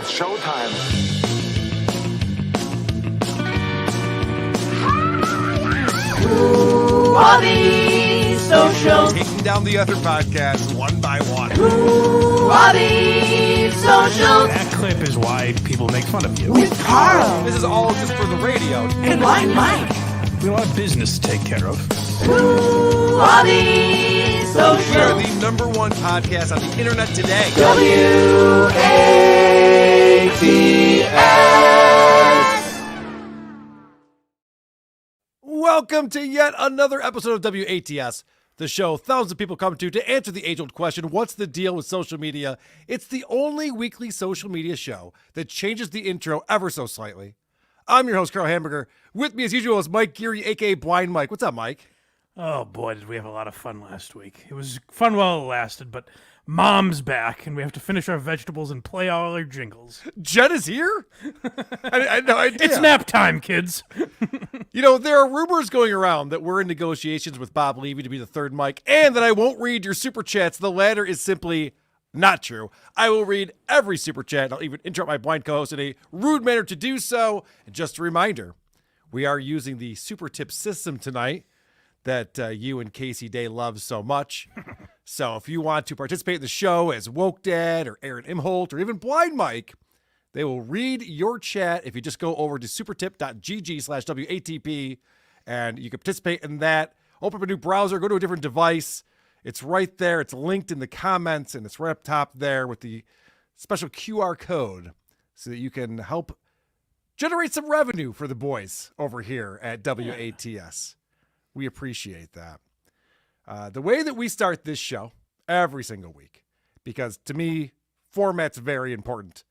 It's showtime. Who are these socials? Taking down the other podcasts one by one. Who are these socials? That clip is why people make fun of you. With Carl This is all just for the radio. and Blind Mike. We have a lot of business to take care of. Who are these We are socials? the number one podcast on the internet today. W-A-T-S. Welcome to yet another episode of WATS, the show thousands of people come to answer the age-old question, what's the deal with social media? It's the only weekly social media show that changes the intro ever so slightly. I'm your host, Carl Hamburger. With me, as usual, is Mike Geary, a.k.a. Blind Mike. What's up, Mike? Oh boy, did we have a lot of fun last week. It was fun while it lasted, but Mom's back, and we have to finish our vegetables and play all our jingles. Jen is here? I had no idea. It's nap time, kids. You know, there are rumors going around that we're in negotiations with Bob Levy to be the third Mike, and that I won't read your super chats. The latter is simply not true. I will read every super chat. I'll even interrupt my blind co-host in a rude manner to do so. And just a reminder, we are using the super tip system tonight that you and Casey Day love so much. So if you want to participate in the show as Woke Dad or Aaron Imholt or even Blind Mike, they will read your chat if you just go over to supertip.gg/WATP, and you can participate in that. Open up a new browser, go to a different device. It's right there. It's linked in the comments, and it's right up top there with the special QR code so that you can help generate some revenue for the boys over here at WATS. We appreciate that. The way that we start this show every single week, because to me, format's very important.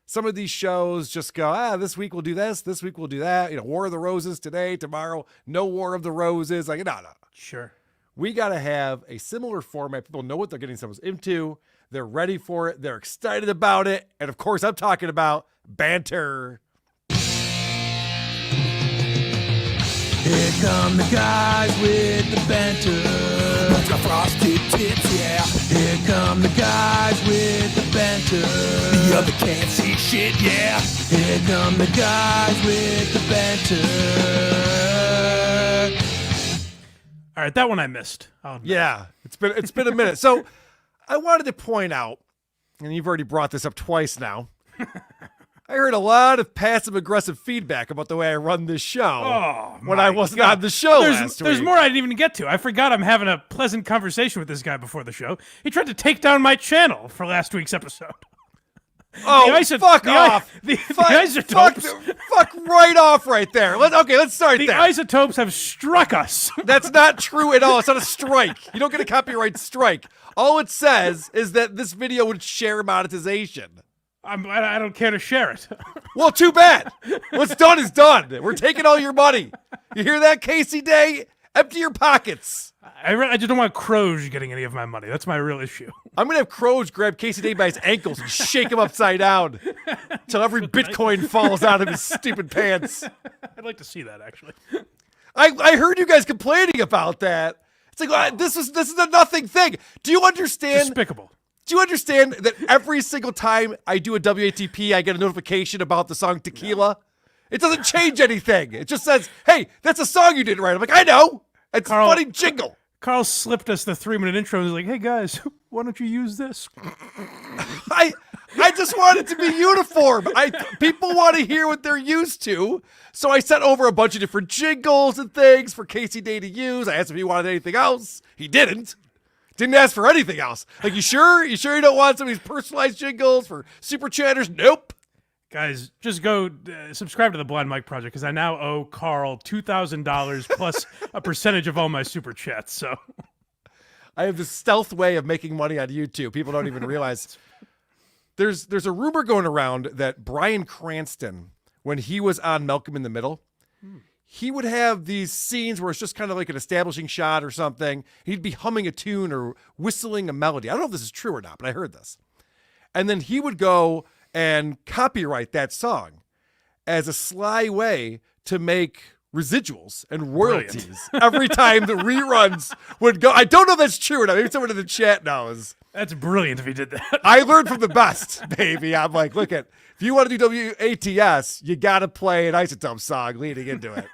Some of these shows just go, this week we'll do this week we'll do that. You know, War of the Roses today, tomorrow, no War of the Roses. Like, no. Sure. We got to have a similar format. People know what they're getting themselves into. They're ready for it. They're excited about it. And of course, I'm talking about banter. Here come the guys with the banter. The frosted tips, yeah. Here come the guys with the banter. The other can't see shit, yeah. Here come the guys with the banter. All right, that one I missed. Yeah, it's been a minute. So I wanted to point out, and you've already brought this up twice now. I heard a lot of passive-aggressive feedback about the way I run this show when I wasn't on the show last week. There's more I didn't even get to. I forgot I'm having a pleasant conversation with this guy before the show. He tried to take down my channel for last week's episode. Oh, fuck off. The isotopes. Fuck right off right there. Let's start The there. isotopes have struck us. That's not true at all. It's not a strike. You don't get a copyright strike. All it says is that this video would share monetization. I don't care to share it. Well, too bad. What's done is done. We're taking all your money. You hear that, Casey Day? Empty your pockets. I just don't want Croge getting any of my money. That's my real issue. I'm going to have Croge grab Casey Day by his ankles and shake him upside down until every Bitcoin falls out of his stupid pants. I'd like to see that, actually. I heard you guys complaining about that. It's like, this is a nothing thing. Do you understand? Despicable. Do you understand that every single time I do a WATP, I get a notification about the song Tequila? It doesn't change anything. It just says, hey, that's a song you didn't write. I'm like, I know. It's a funny jingle. Carl slipped us the 3-minute intro and was like, hey, guys, why don't you use this? I just want it to be uniform. People want to hear what they're used to. So I sent over a bunch of different jingles and things for Casey Day to use. I asked if he wanted anything else. He didn't. Didn't ask for anything else. Like, you sure? You sure you don't want some of these personalized jingles for super chatters? Nope. Guys, just go subscribe to the Blind Mike Project because I now owe Carl $2,000 plus a percentage of all my super chats. So I have this stealth way of making money on YouTube. People don't even realize. There's a rumor going around that Bryan Cranston, when he was on Malcolm in the Middle, he would have these scenes where it's just kind of like an establishing shot or something. He'd be humming a tune or whistling a melody. I don't know if this is true or not, but I heard this. And then he would go and copyright that song as a sly way to make residuals and royalties every time the reruns would go. I don't know if that's true or not. Maybe someone in the chat knows. That's brilliant if he did that. I learned from the best, baby. I'm like, look at, if you want to do WATS, you got to play an Isotope song leading into it.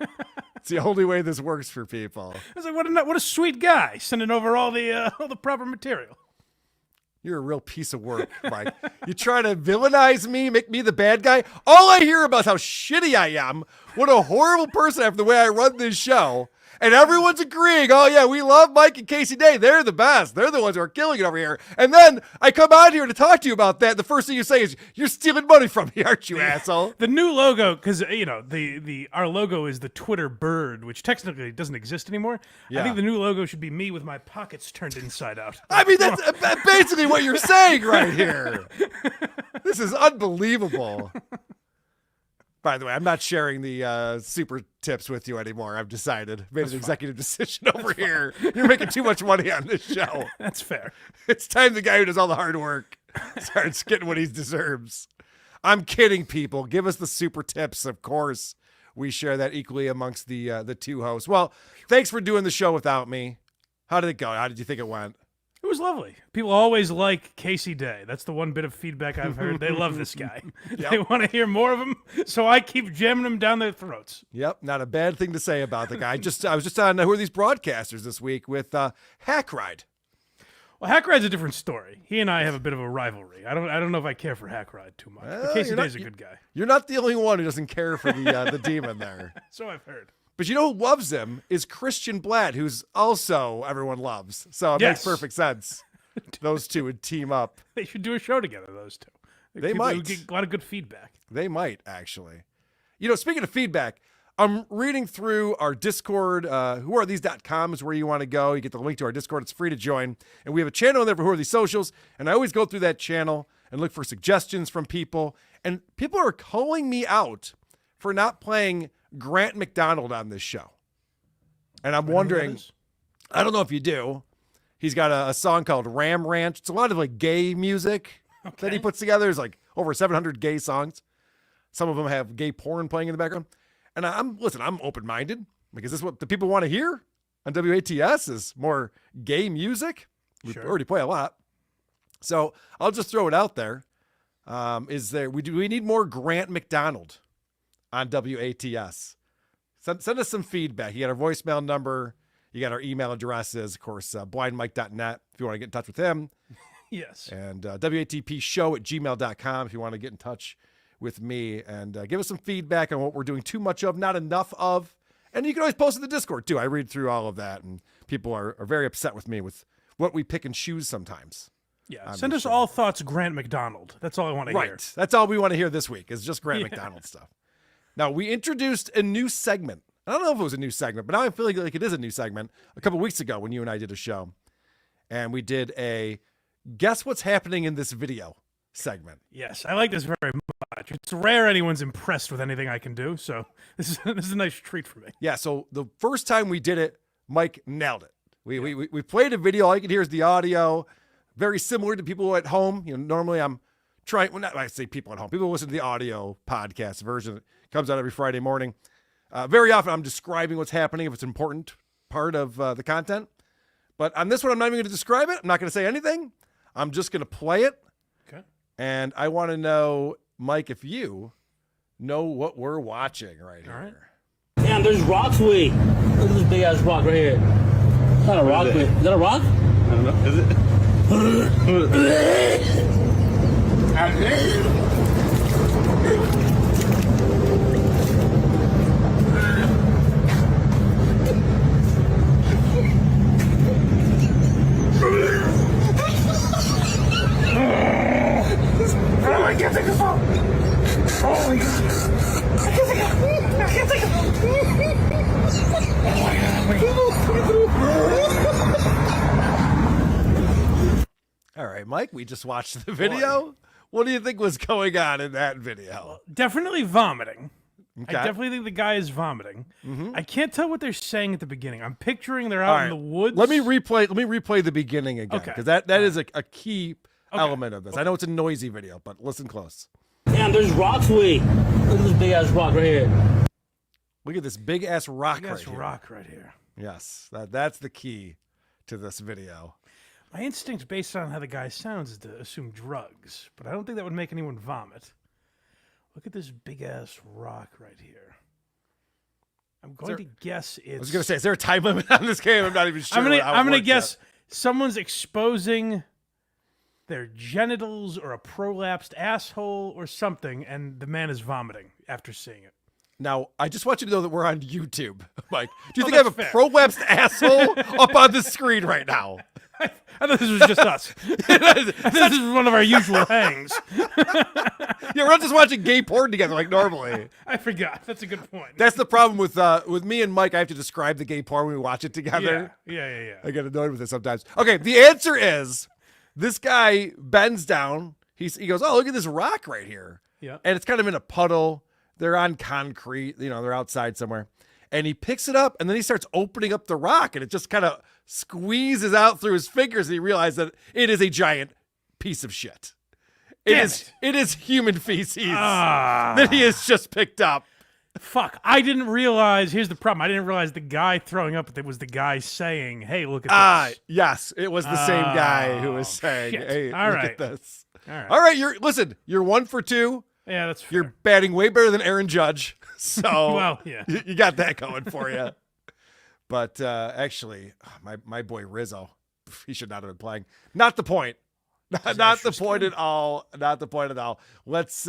It's the only way this works for people. I was like, what a sweet guy sending over all the proper material. You're a real piece of work, Mike. You try to villainize me, make me the bad guy. All I hear about is how shitty I am. What a horrible person I am the way I run this show. And everyone's agreeing, oh yeah, we love Mike and Casey Day. They're the best. They're the ones who are killing it over here. And then I come out here to talk to you about that. The first thing you say is, you're stealing money from me, aren't you, asshole? The new logo, because our logo is the Twitter bird, which technically doesn't exist anymore. Yeah. I think the new logo should be me with my pockets turned inside out. I mean, that's basically what you're saying right here. This is unbelievable. By the way, I'm not sharing the super tips with you anymore. I've decided. Made an executive decision over here. You're making too much money on this show. That's fair. It's time the guy who does all the hard work starts getting what he deserves. I'm kidding, people. Give us the super tips, of course. We share that equally amongst the two hosts. Well, thanks for doing the show without me. How did it go? How did you think it went? It was lovely. People always like Casey Day. That's the one bit of feedback I've heard. They love this guy. They want to hear more of him, so I keep jamming them down their throats. Yep, not a bad thing to say about the guy. I was just on Who Are These Broadcasters this week with Hack Ride. Well, Hack Ride's a different story. He and I have a bit of a rivalry. I don't know if I care for Hack Ride too much. But Casey Day's a good guy. You're not the only one who doesn't care for the demon there. So I've heard. But you know who loves him is Christian Blatt, who's also everyone loves. So it makes perfect sense. Those two would team up. They should do a show together, those two. They might. Would get a lot of good feedback. They might, actually. You know, speaking of feedback, I'm reading through our Discord. Whoarethese.com is where you want to go. You get the link to our Discord. It's free to join. And we have a channel in there for Who Are These Socials. And I always go through that channel and look for suggestions from people. And people are calling me out for not playing Grant McDonald on this show. And I'm wondering, I don't know if you do. He's got a song called Ram Ranch. It's a lot of like gay music that he puts together. There's like over 700 gay songs. Some of them have gay porn playing in the background. And I'm open-minded. Like, is this what the people want to hear on WATS is more gay music? We already play a lot. So I'll just throw it out there. We need more Grant McDonald on WATS. Send us some feedback. You got our voicemail number. You got our email addresses, of course, blindmike.net if you want to get in touch with him. Yes. And WATPshow@gmail.com if you want to get in touch with me and give us some feedback on what we're doing too much of, not enough of. And you can always post in the Discord, too. I read through all of that, and people are very upset with me with what we pick and choose sometimes. Yeah, send us all thoughts Grant McDonald. That's all I want to hear. Right. That's all we want to hear this week is just Grant McDonald stuff. Now, we introduced a new segment. I don't know if it was a new segment, but now I feel like it is a new segment. A couple weeks ago when you and I did a show, and we did a Guess What's Happening in This Video segment. Yes, I like this very much. It's rare anyone's impressed with anything I can do, so this is a nice treat for me. Yeah, so the first time we did it, Mike nailed it. We played a video. All you can hear is the audio. Very similar to people at home. You know, normally I'm trying, well, not I say people at home. People listen to the audio podcast version that comes out every Friday morning. Very often I'm describing what's happening if it's an important part of the content. But on this one, I'm not even going to describe it. I'm not going to say anything. I'm just going to play it. Okay. And I want to know, Mike, if you know what we're watching right here. Right. Damn, there's rocks way. Look at this big ass rock right here. It's not a rock, but is that a rock? I don't know. Is it? I can't take this off. Holy God. I can't take it. Oh my God. All right, Mike, we just watched the video. What do you think was going on in that video? Definitely vomiting. Okay. I definitely think the guy is vomiting. I can't tell what they're saying at the beginning. I'm picturing they're out in the woods. Let me replay the beginning again, because that is a key element of this. I know it's a noisy video, but listen close. Damn, there's rocks way. Look at this big ass rock right here. Look at this big ass rock Big ass right here. rock right here. Yes, that's the key to this video. My instinct, based on how the guy sounds, is to assume drugs, but I don't think that would make anyone vomit. Look at this big-ass rock right here. I'm going to guess it's... I was going to say, is there a time limit on this game? I'm not even sure. I'm gonna guess someone's exposing their genitals or a prolapsed asshole or something, and the man is vomiting after seeing it. Now, I just want you to know that we're on YouTube, Mike. Do you Oh, think I have a that's fair. prolapsed asshole up on the screen right now? I thought this was just us. I thought this was one of our usual hangs. Yeah, we're not just watching gay porn together like normally. I forgot. That's a good point. That's the problem with me and Mike. I have to describe the gay porn when we watch it together. Yeah. I get annoyed with it sometimes. Okay, the answer is this guy bends down. He goes, oh, look at this rock right here. Yeah. And it's kind of in a puddle. They're on concrete. They're outside somewhere. And he picks it up, and then he starts opening up the rock, and it just kind of squeezes out through his fingers, and he realizes that it is a giant piece of shit. It is human feces that he has just picked up. Fuck. I didn't realize, here's the problem. I didn't realize the guy throwing up was the guy saying, hey, look at this. Yes, it was the same guy who was saying, shit. hey, All look right. at this. All right. You're 1 for 2. Yeah, that's fair. You're batting way better than Aaron Judge. So Well, yeah. you got that going for you. But actually, my boy Rizzo, he should not have been playing. Not the point. Not the point at all. Not the point at all. Let's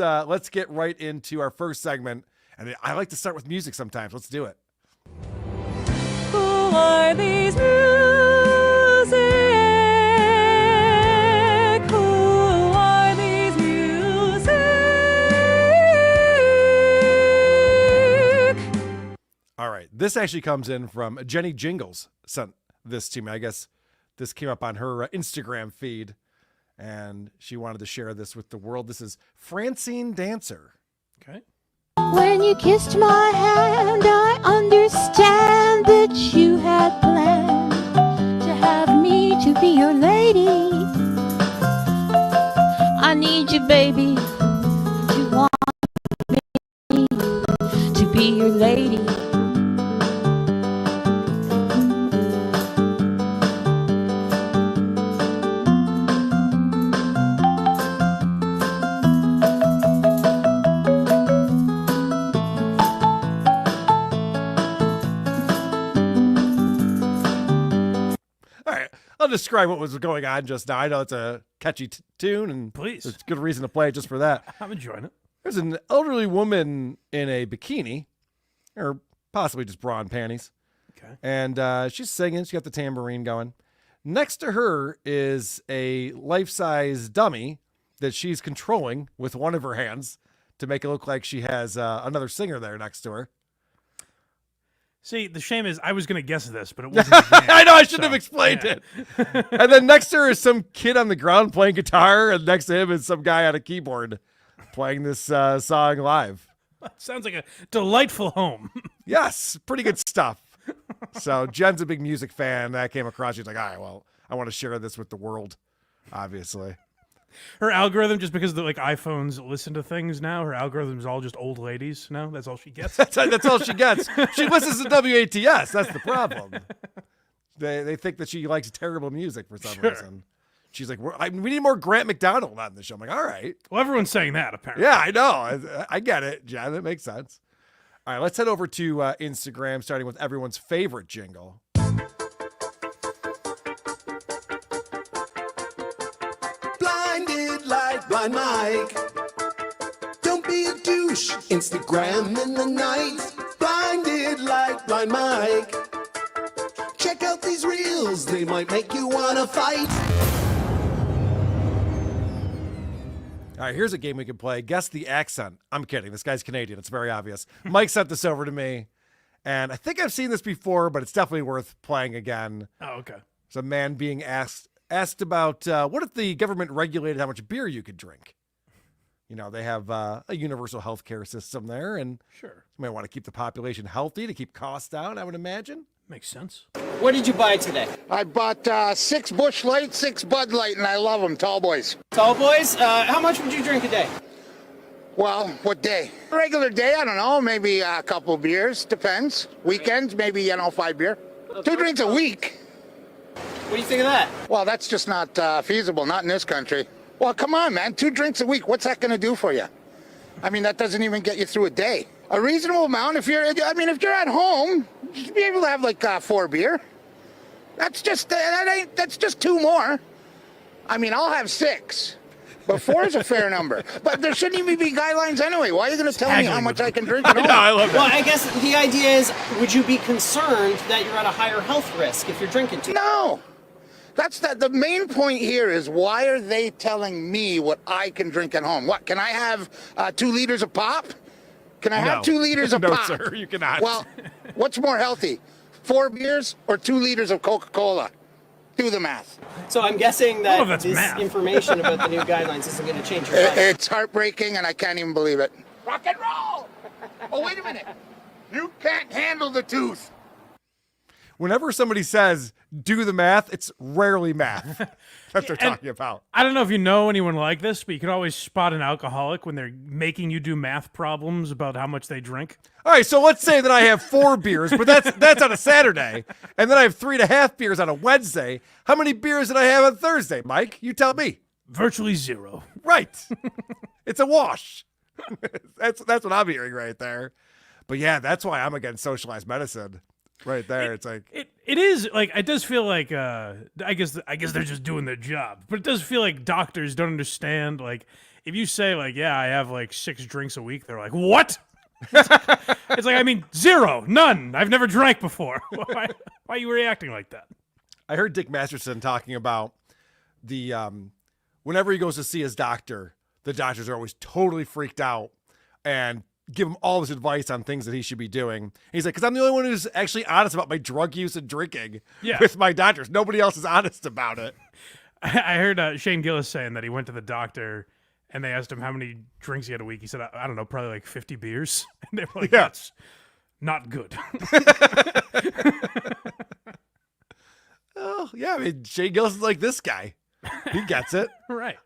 get right into our first segment. And I like to start with music sometimes. Let's do it. Who are these music? Who are these music? All right. This actually comes in from Jenny Jingles sent this to me. I guess this came up on her Instagram feed, and she wanted to share this with the world. This is Francine Dancer. Okay. When you kissed my hand, I understand that you had planned to have me to be your lady. I need you, baby, to want me to be your lady. I'll describe what was going on just now. I know it's a catchy tune, and Please. there's good reason to play it just for that. I'm enjoying it. There's an elderly woman in a bikini, or possibly just bra and panties. Okay. And she's singing. She's got the tambourine going. Next to her is a life-size dummy that she's controlling with one of her hands to make it look like she has another singer there next to her. See, the shame is I was going to guess this, but it wasn't. the game, I know, I shouldn't have so, explained yeah. it. And then next to her is some kid on the ground playing guitar, and next to him is some guy on a keyboard playing this song live. Sounds like a delightful home. Yes, pretty good stuff. So Jen's a big music fan. That came across. She's like, all right, well, I want to share this with the world, obviously. Her algorithm, just because the iPhones listen to things now, her algorithm is all just old ladies. No, that's all she gets. That's all she gets. She listens to WATS. That's the problem. They think that she likes terrible music for some reason. She's like, we need more Grant McDonald on the show. I'm like, all right. Well, everyone's saying that, apparently. Yeah, I know. I get it, Jen. That makes sense. All right, let's head over to Instagram, starting with everyone's favorite jingle. Blinded like Blind Mike. Don't be a douche. Instagram in the night. Blinded like Blind Mike. Check out these reels. They might make you want to fight. All right, here's a game we can play. Guess the accent. I'm kidding. This guy's Canadian. It's very obvious. Mike sent this over to me, and I think I've seen this before, but it's definitely worth playing again. Oh, okay. It's a man being asked about what if the government regulated how much beer you could drink? You know, they have a universal health care system there, and Sure. you might want to keep the population healthy to keep costs down, I would imagine. Makes sense. What did you buy today? I bought 6 Busch Light, 6 Bud Light, and I love them, tall boys. Tall boys, how much would you drink a day? Well, what day? Regular day, I don't know, maybe a couple beers, depends. Weekends, maybe, 5 beer. 2 drinks a week. do you think of that? Well, that's just not feasible, not in this country. Well, come on, man. 2 drinks a week, what's that going to do for you? I mean, that doesn't even get you through a day. A reasonable amount, if you're at home, you should be able to have like 4 beer. That's just 2 more. I mean, I'll have 6. But 4 is a fair number. But there shouldn't even be guidelines anyway. Why are you going to tell me how much I can drink at home? I love Well, that. I guess the idea is, would you be concerned that you're at a higher health risk if you're drinking too much? No. The main point here is, why are they telling me what I can drink at home? What, can I have 2 liters of pop? Can I have 2 liters of No, pop? sir, you cannot. Well, what's more healthy? 4 beers or 2 liters of Coca-Cola? Do the math. So I'm guessing Oh, that that's this math. information about the new guidelines isn't going to change your life. It's heartbreaking, and I can't even believe it. Rock and roll! Oh, wait a minute. You can't handle the tooth. Whenever somebody says, do the math, it's rarely math that they're talking about. I don't know if you know anyone like this, but you can always spot an alcoholic when they're making you do math problems about how much they drink. All right, so let's say that I have 4 beers, but that's on a Saturday, and then I have 3.5 beers on a Wednesday. How many beers did I have on Thursday, Mike? You tell me. Virtually 0. Right. It's a wash. That's what I'm hearing right there. But yeah, that's why I'm against socialized medicine. Right there, it's like It is like, it does feel like I guess they're just doing their job, but it does feel like doctors don't understand. Like, if you say like, yeah, I have like 6 drinks a week, they're like, what? It's like, I mean, 0, none. I've never drank before. Why are you reacting like that? I heard Dick Masterson talking about the whenever he goes to see his doctor, the doctors are always totally freaked out and give him all this advice on things that he should be doing. He's like, because I'm the only one who's actually honest about my drug use and drinking with my doctors. Nobody else is honest about it. I heard Shane Gillis saying that he went to the doctor and they asked him how many drinks he had a week. He said, I don't know, probably like 50 beers. And they were like, that's not good. Oh, yeah. I mean, Shane Gillis is like this guy. He gets it. Right.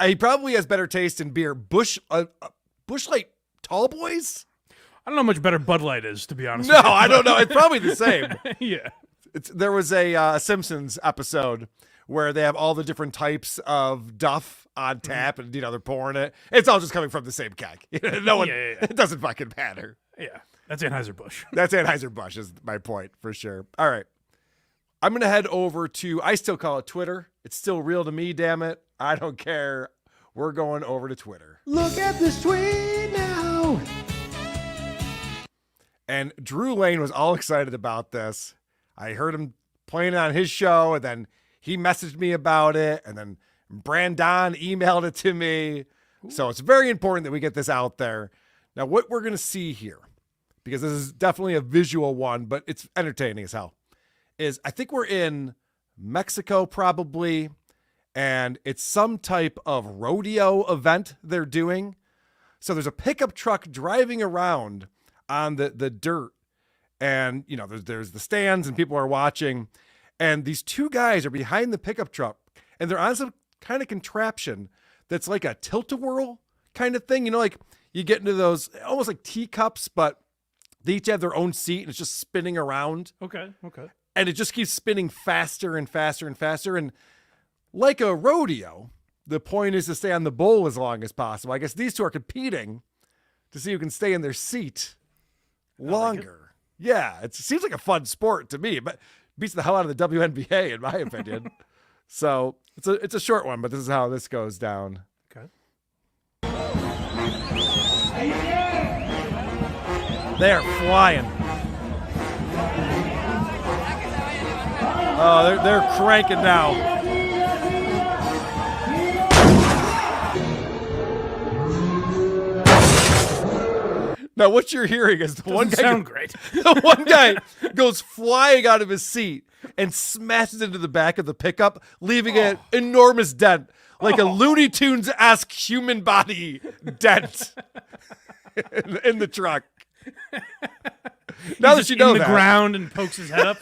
He probably has better taste in beer. Bush Light Tall Boys? I don't know how much better Bud Light is, to be honest. No, with you. I don't know. It's probably the same. Yeah. There was a Simpsons episode where they have all the different types of Duff on tap, and they're pouring it. It's all just coming from the same keg. No one. Yeah. It doesn't fucking matter. Yeah. That's Anheuser-Busch. That's Anheuser-Busch is my point for sure. All right, I'm gonna head over to. I still call it Twitter. It's still real to me. Damn it, I don't care. We're going over to Twitter. Look at this tweet now. And Drew Lane was all excited about this. I heard him playing it on his show, and then he messaged me about it, and then Brandon emailed it to me. Ooh. So it's very important that we get this out there. Now, what we're going to see here, because this is definitely a visual one, but it's entertaining as hell, is I think we're in Mexico probably, and it's some type of rodeo event they're doing. So there's a pickup truck driving around on the dirt, and there's the stands and people are watching, and these 2 guys are behind the pickup truck, and they're on some kind of contraption that's like a tilt-a-whirl kind of thing. Like you get into those almost like teacups, but they each have their own seat and it's just spinning around. Okay. And it just keeps spinning faster and faster and faster. And like a rodeo, the point is to stay on the bull as long as possible. I guess these 2 are competing to see who can stay in their seat longer. Yeah, it seems like a fun sport to me, but beats the hell out of the WNBA in my opinion. So it's a short one, but this is how this goes down. Okay. They're flying. Oh, they're cranking now. Now, what you're hearing is the one guy. Sound great. The one guy goes flying out of his seat and smashes into the back of the pickup, leaving an enormous dent, like a Looney Tunes-esque human body dent in the truck. Now that you know in the that, ground and pokes his head up.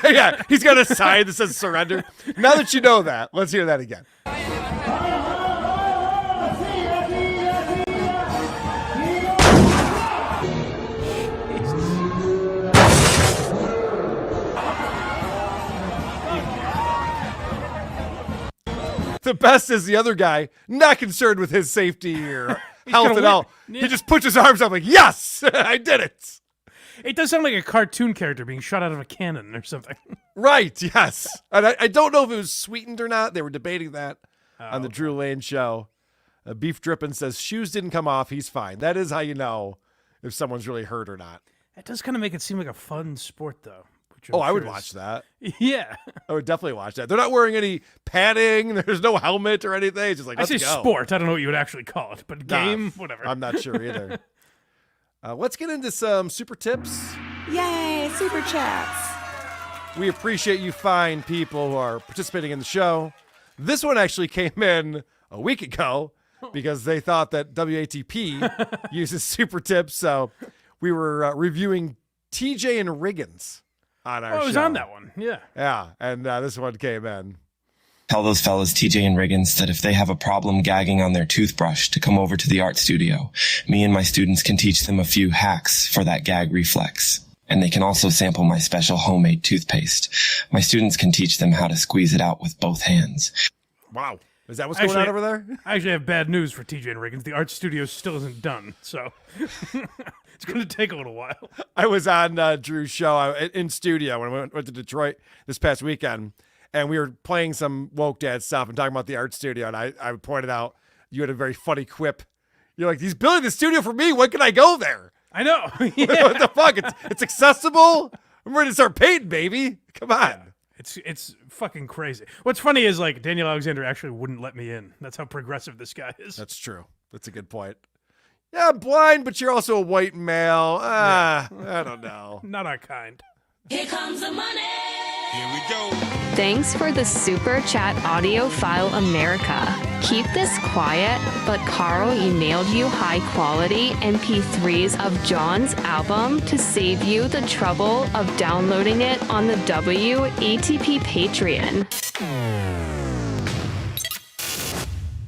yeah, he's got a sign that says surrender. Now that you know that, let's hear that again. The best is the other guy, not concerned with his safety or health at all. Yeah. He just puts his arms up like, yes, I did it. It does sound like a cartoon character being shot out of a cannon or something. Right, yes. And I don't know if it was sweetened or not. They were debating that on the Drew Lane show. Beef Drippin' says, shoes didn't come off. He's fine. That is how you know if someone's really hurt or not. It does kind of make it seem like a fun sport, though. I would watch that. Yeah. I would definitely watch that. They're not wearing any padding. There's no helmet or anything. It's just like, I let's say go. sport. I don't know what you would actually call it, but game, whatever. I'm not sure either. Let's get into some super tips. Yay, super chats. We appreciate you fine people who are participating in the show. This one actually came in a week ago because they thought that WATP uses super tips. So we were reviewing TJ and Riggins on our show. Oh, it was on that one. Yeah. Yeah. And this one came in. Tell those fellas, TJ and Riggins, that if they have a problem gagging on their toothbrush, to come over to the art studio. Me and my students can teach them a few hacks for that gag reflex. And they can also sample my special homemade toothpaste. My students can teach them how to squeeze it out with both hands. Wow. Is that what's going on over there? I actually have bad news for TJ and Riggins. The art studio still isn't done, so it's going to take a little while. I was on Drew's show in studio when I went to Detroit this past weekend, and we were playing some woke dad stuff and talking about the art studio, and I pointed out you had a very funny quip. You're like, he's building the studio for me. When can I go there? I know. Yeah. What the fuck? It's accessible. I'm ready to start painting, baby. Come on. Yeah. It's fucking crazy. What's funny is like Daniel Alexander actually wouldn't let me in. That's how progressive this guy is. That's true. That's a good point. Yeah, I'm blind, but you're also a white male. I don't know. Not our kind. Here comes the money. Here we go. Thanks for the Super Chat Audio File America. Keep this quiet, but Carl emailed you high-quality MP3s of John's album to save you the trouble of downloading it on the WATP Patreon.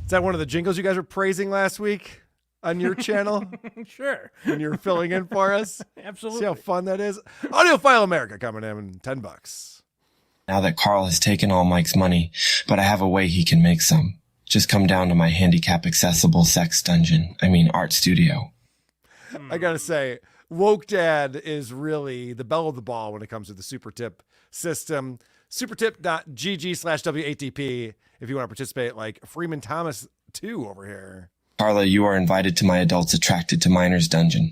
Is that one of the jingles you guys were praising last week on your channel? Sure. When you were filling in for us? Absolutely. See how fun that is? Audio File America coming in $10. Now that Carl has taken all Mike's money, but I have a way he can make some. Just come down to my handicap accessible sex dungeon. Art studio. I gotta say, Woke Dad is really the belle of the ball when it comes to the super tip system. Supertip.gg/WATP if you want to participate, like Freeman Thomas 2 over here. Carla, you are invited to my adults attracted to minors dungeon.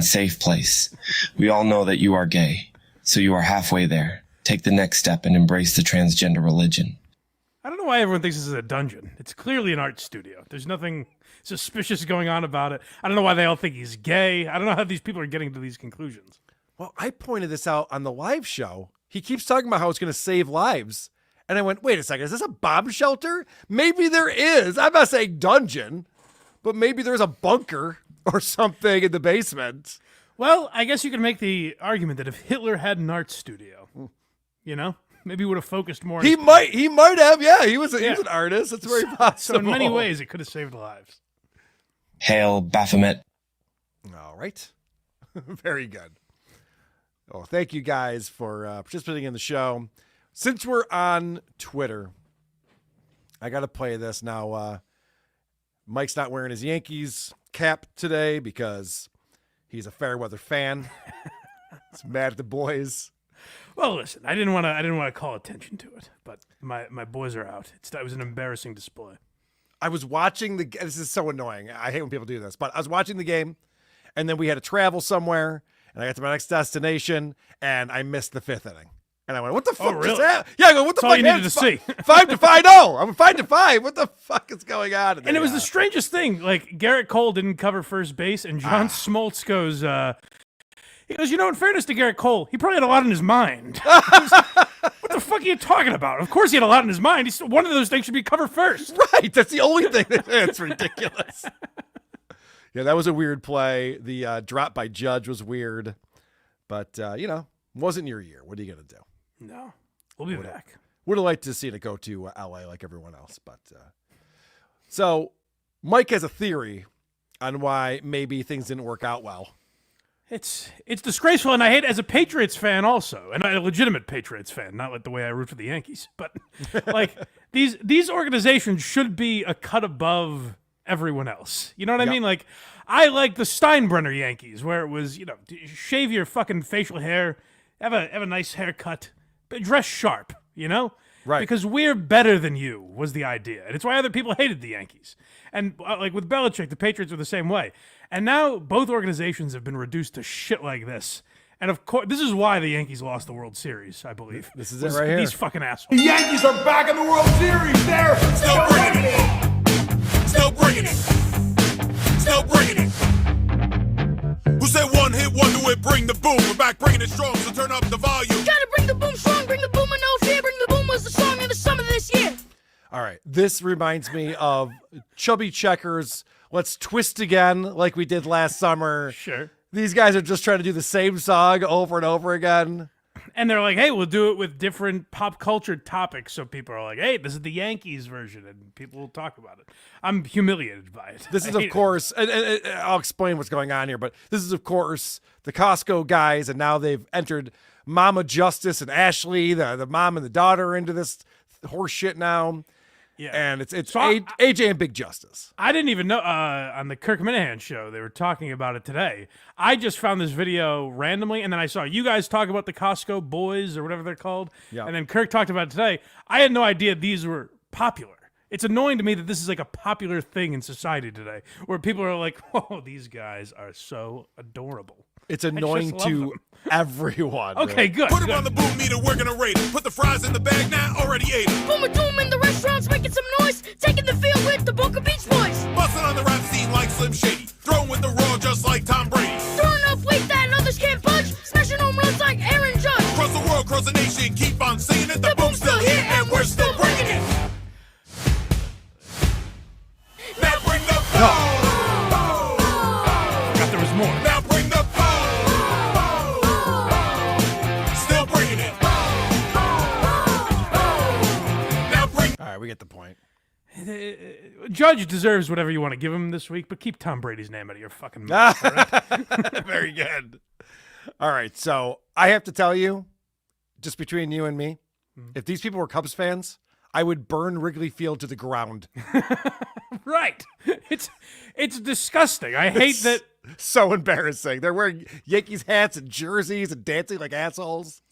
Safe place. We all know that you are gay, so you are halfway there. Take the next step and embrace the transgender religion. I don't know why everyone thinks this is a dungeon. It's clearly an art studio. There's nothing suspicious going on about it. I don't know why they all think he's gay. I don't know how these people are getting to these conclusions. Well, I pointed this out on the live show. He keeps talking about how it's going to save lives. And I went, wait a second, is this a bomb shelter? Maybe there is. I'm not saying dungeon, but maybe there's a bunker or something in the basement. Well, I guess you could make the argument that if Hitler had an art studio, maybe he would have focused more. He might have. Yeah, he was an artist. That's very possible. So in many ways, it could have saved lives. Hail Baphomet. All right. Very good. Oh, thank you guys for participating in the show. Since we're on Twitter, I got to play this now. Mike's not wearing his Yankees cap today because he's a fair weather fan. He's mad at the boys. Well, listen, I didn't want to call attention to it, but my boys are out. It was an embarrassing display. I was watching this is so annoying. I hate when people do this, but I was watching the game, and then we had to travel somewhere, and I got to my next destination, and I missed the fifth inning. And I went, what the fuck really? just happened? Yeah, I go, what the That's all fuck? you needed to see. 5-5. No, I'm 5-5. What the fuck is going on? And it was the strangest thing. Like, Garrett Cole didn't cover first base, and John Smoltz goes, he goes, in fairness to Garrett Cole, he probably had a lot on his mind. What the fuck are you talking about? Of course he had a lot on his mind. One of those things should be cover first. Right, that's the only thing. It's ridiculous. Yeah, that was a weird play. The drop by Judge was weird. But, wasn't your year. What are you going to do? No. We'll be back. Would have liked to see it go to LA like everyone else. But so Mike has a theory on why maybe things didn't work out well. It's disgraceful, and I hate it as a Patriots fan also, and a legitimate Patriots fan, not like the way I root for the Yankees. But like these organizations should be a cut above everyone else. You know what I Yep. mean? Like, I like the Steinbrenner Yankees, where it was, shave your fucking facial hair, have a nice haircut, but dress sharp, Right. Because we're better than you was the idea. And it's why other people hated the Yankees. And like with Belichick, the Patriots were the same way. And now both organizations have been reduced to shit like this. And of course, this is why the Yankees lost the World Series, I believe. This is it right here. These fucking assholes. The Yankees are back in the World Series. They're Still bringing it. Still bringing it. Still bringing it. Who said one hit wonder would bring the boom? We're back bringing it strong, so turn up the volume. Gotta bring the boom strong, bring the boom with no fear. Bring the boom was the song of the summer this year. All right. This reminds me of Chubby Checkers. Let's twist again like we did last summer. Sure. These guys are just trying to do the same song over and over again. And they're like, hey, we'll do it with different pop culture topics. So people are like, hey, this is the Yankees version. And people will talk about it. I'm humiliated by it. This is, of course, and I'll explain what's going on here, but this is, of course, the Costco guys, and now they've entered Mama Justice and Ashley, the mom and the daughter, are into this horse shit now. Yeah. And it's So AJ and Big Justice. I didn't even know on the Kirk Minahan show they were talking about it today. I just found this video randomly, and then I saw you guys talk about the Costco boys or whatever they're called. Yeah. And then Kirk talked about it today. I had no idea these were popular. It's annoying to me that this is like a popular thing in society today, where people are like, "Oh, these guys are so adorable." It's annoying to everyone. Okay, good. Put it on the boom meter, we're gonna rate it. Put the fries in the bag now, already ate it. Boom and doom in the restaurants making some noise. Taking the field with the Boca Beach Boys. Bustin' on the rap scene like Slim Shady. Throwing with the raw just like Tom Brady. Throwing up weight that others can't budge. Smashing home runs like Aaron Judge. Cross the world, cross the nation, keep on singing it. The boom's still here and we're still bringing it. Now bring the phone. Forgot there was more. Now bring the phone. Still bringing it. Now bring. All right, we get the point. Judge deserves whatever you want to give him this week, but keep Tom Brady's name out of your fucking mouth. All right? Very good. All right, so I have to tell you, just between you and me, if these people were Cubs fans, I would burn Wrigley Field to the ground. Right. It's disgusting. I hate that. So embarrassing. They're wearing Yankees hats and jerseys and dancing like assholes.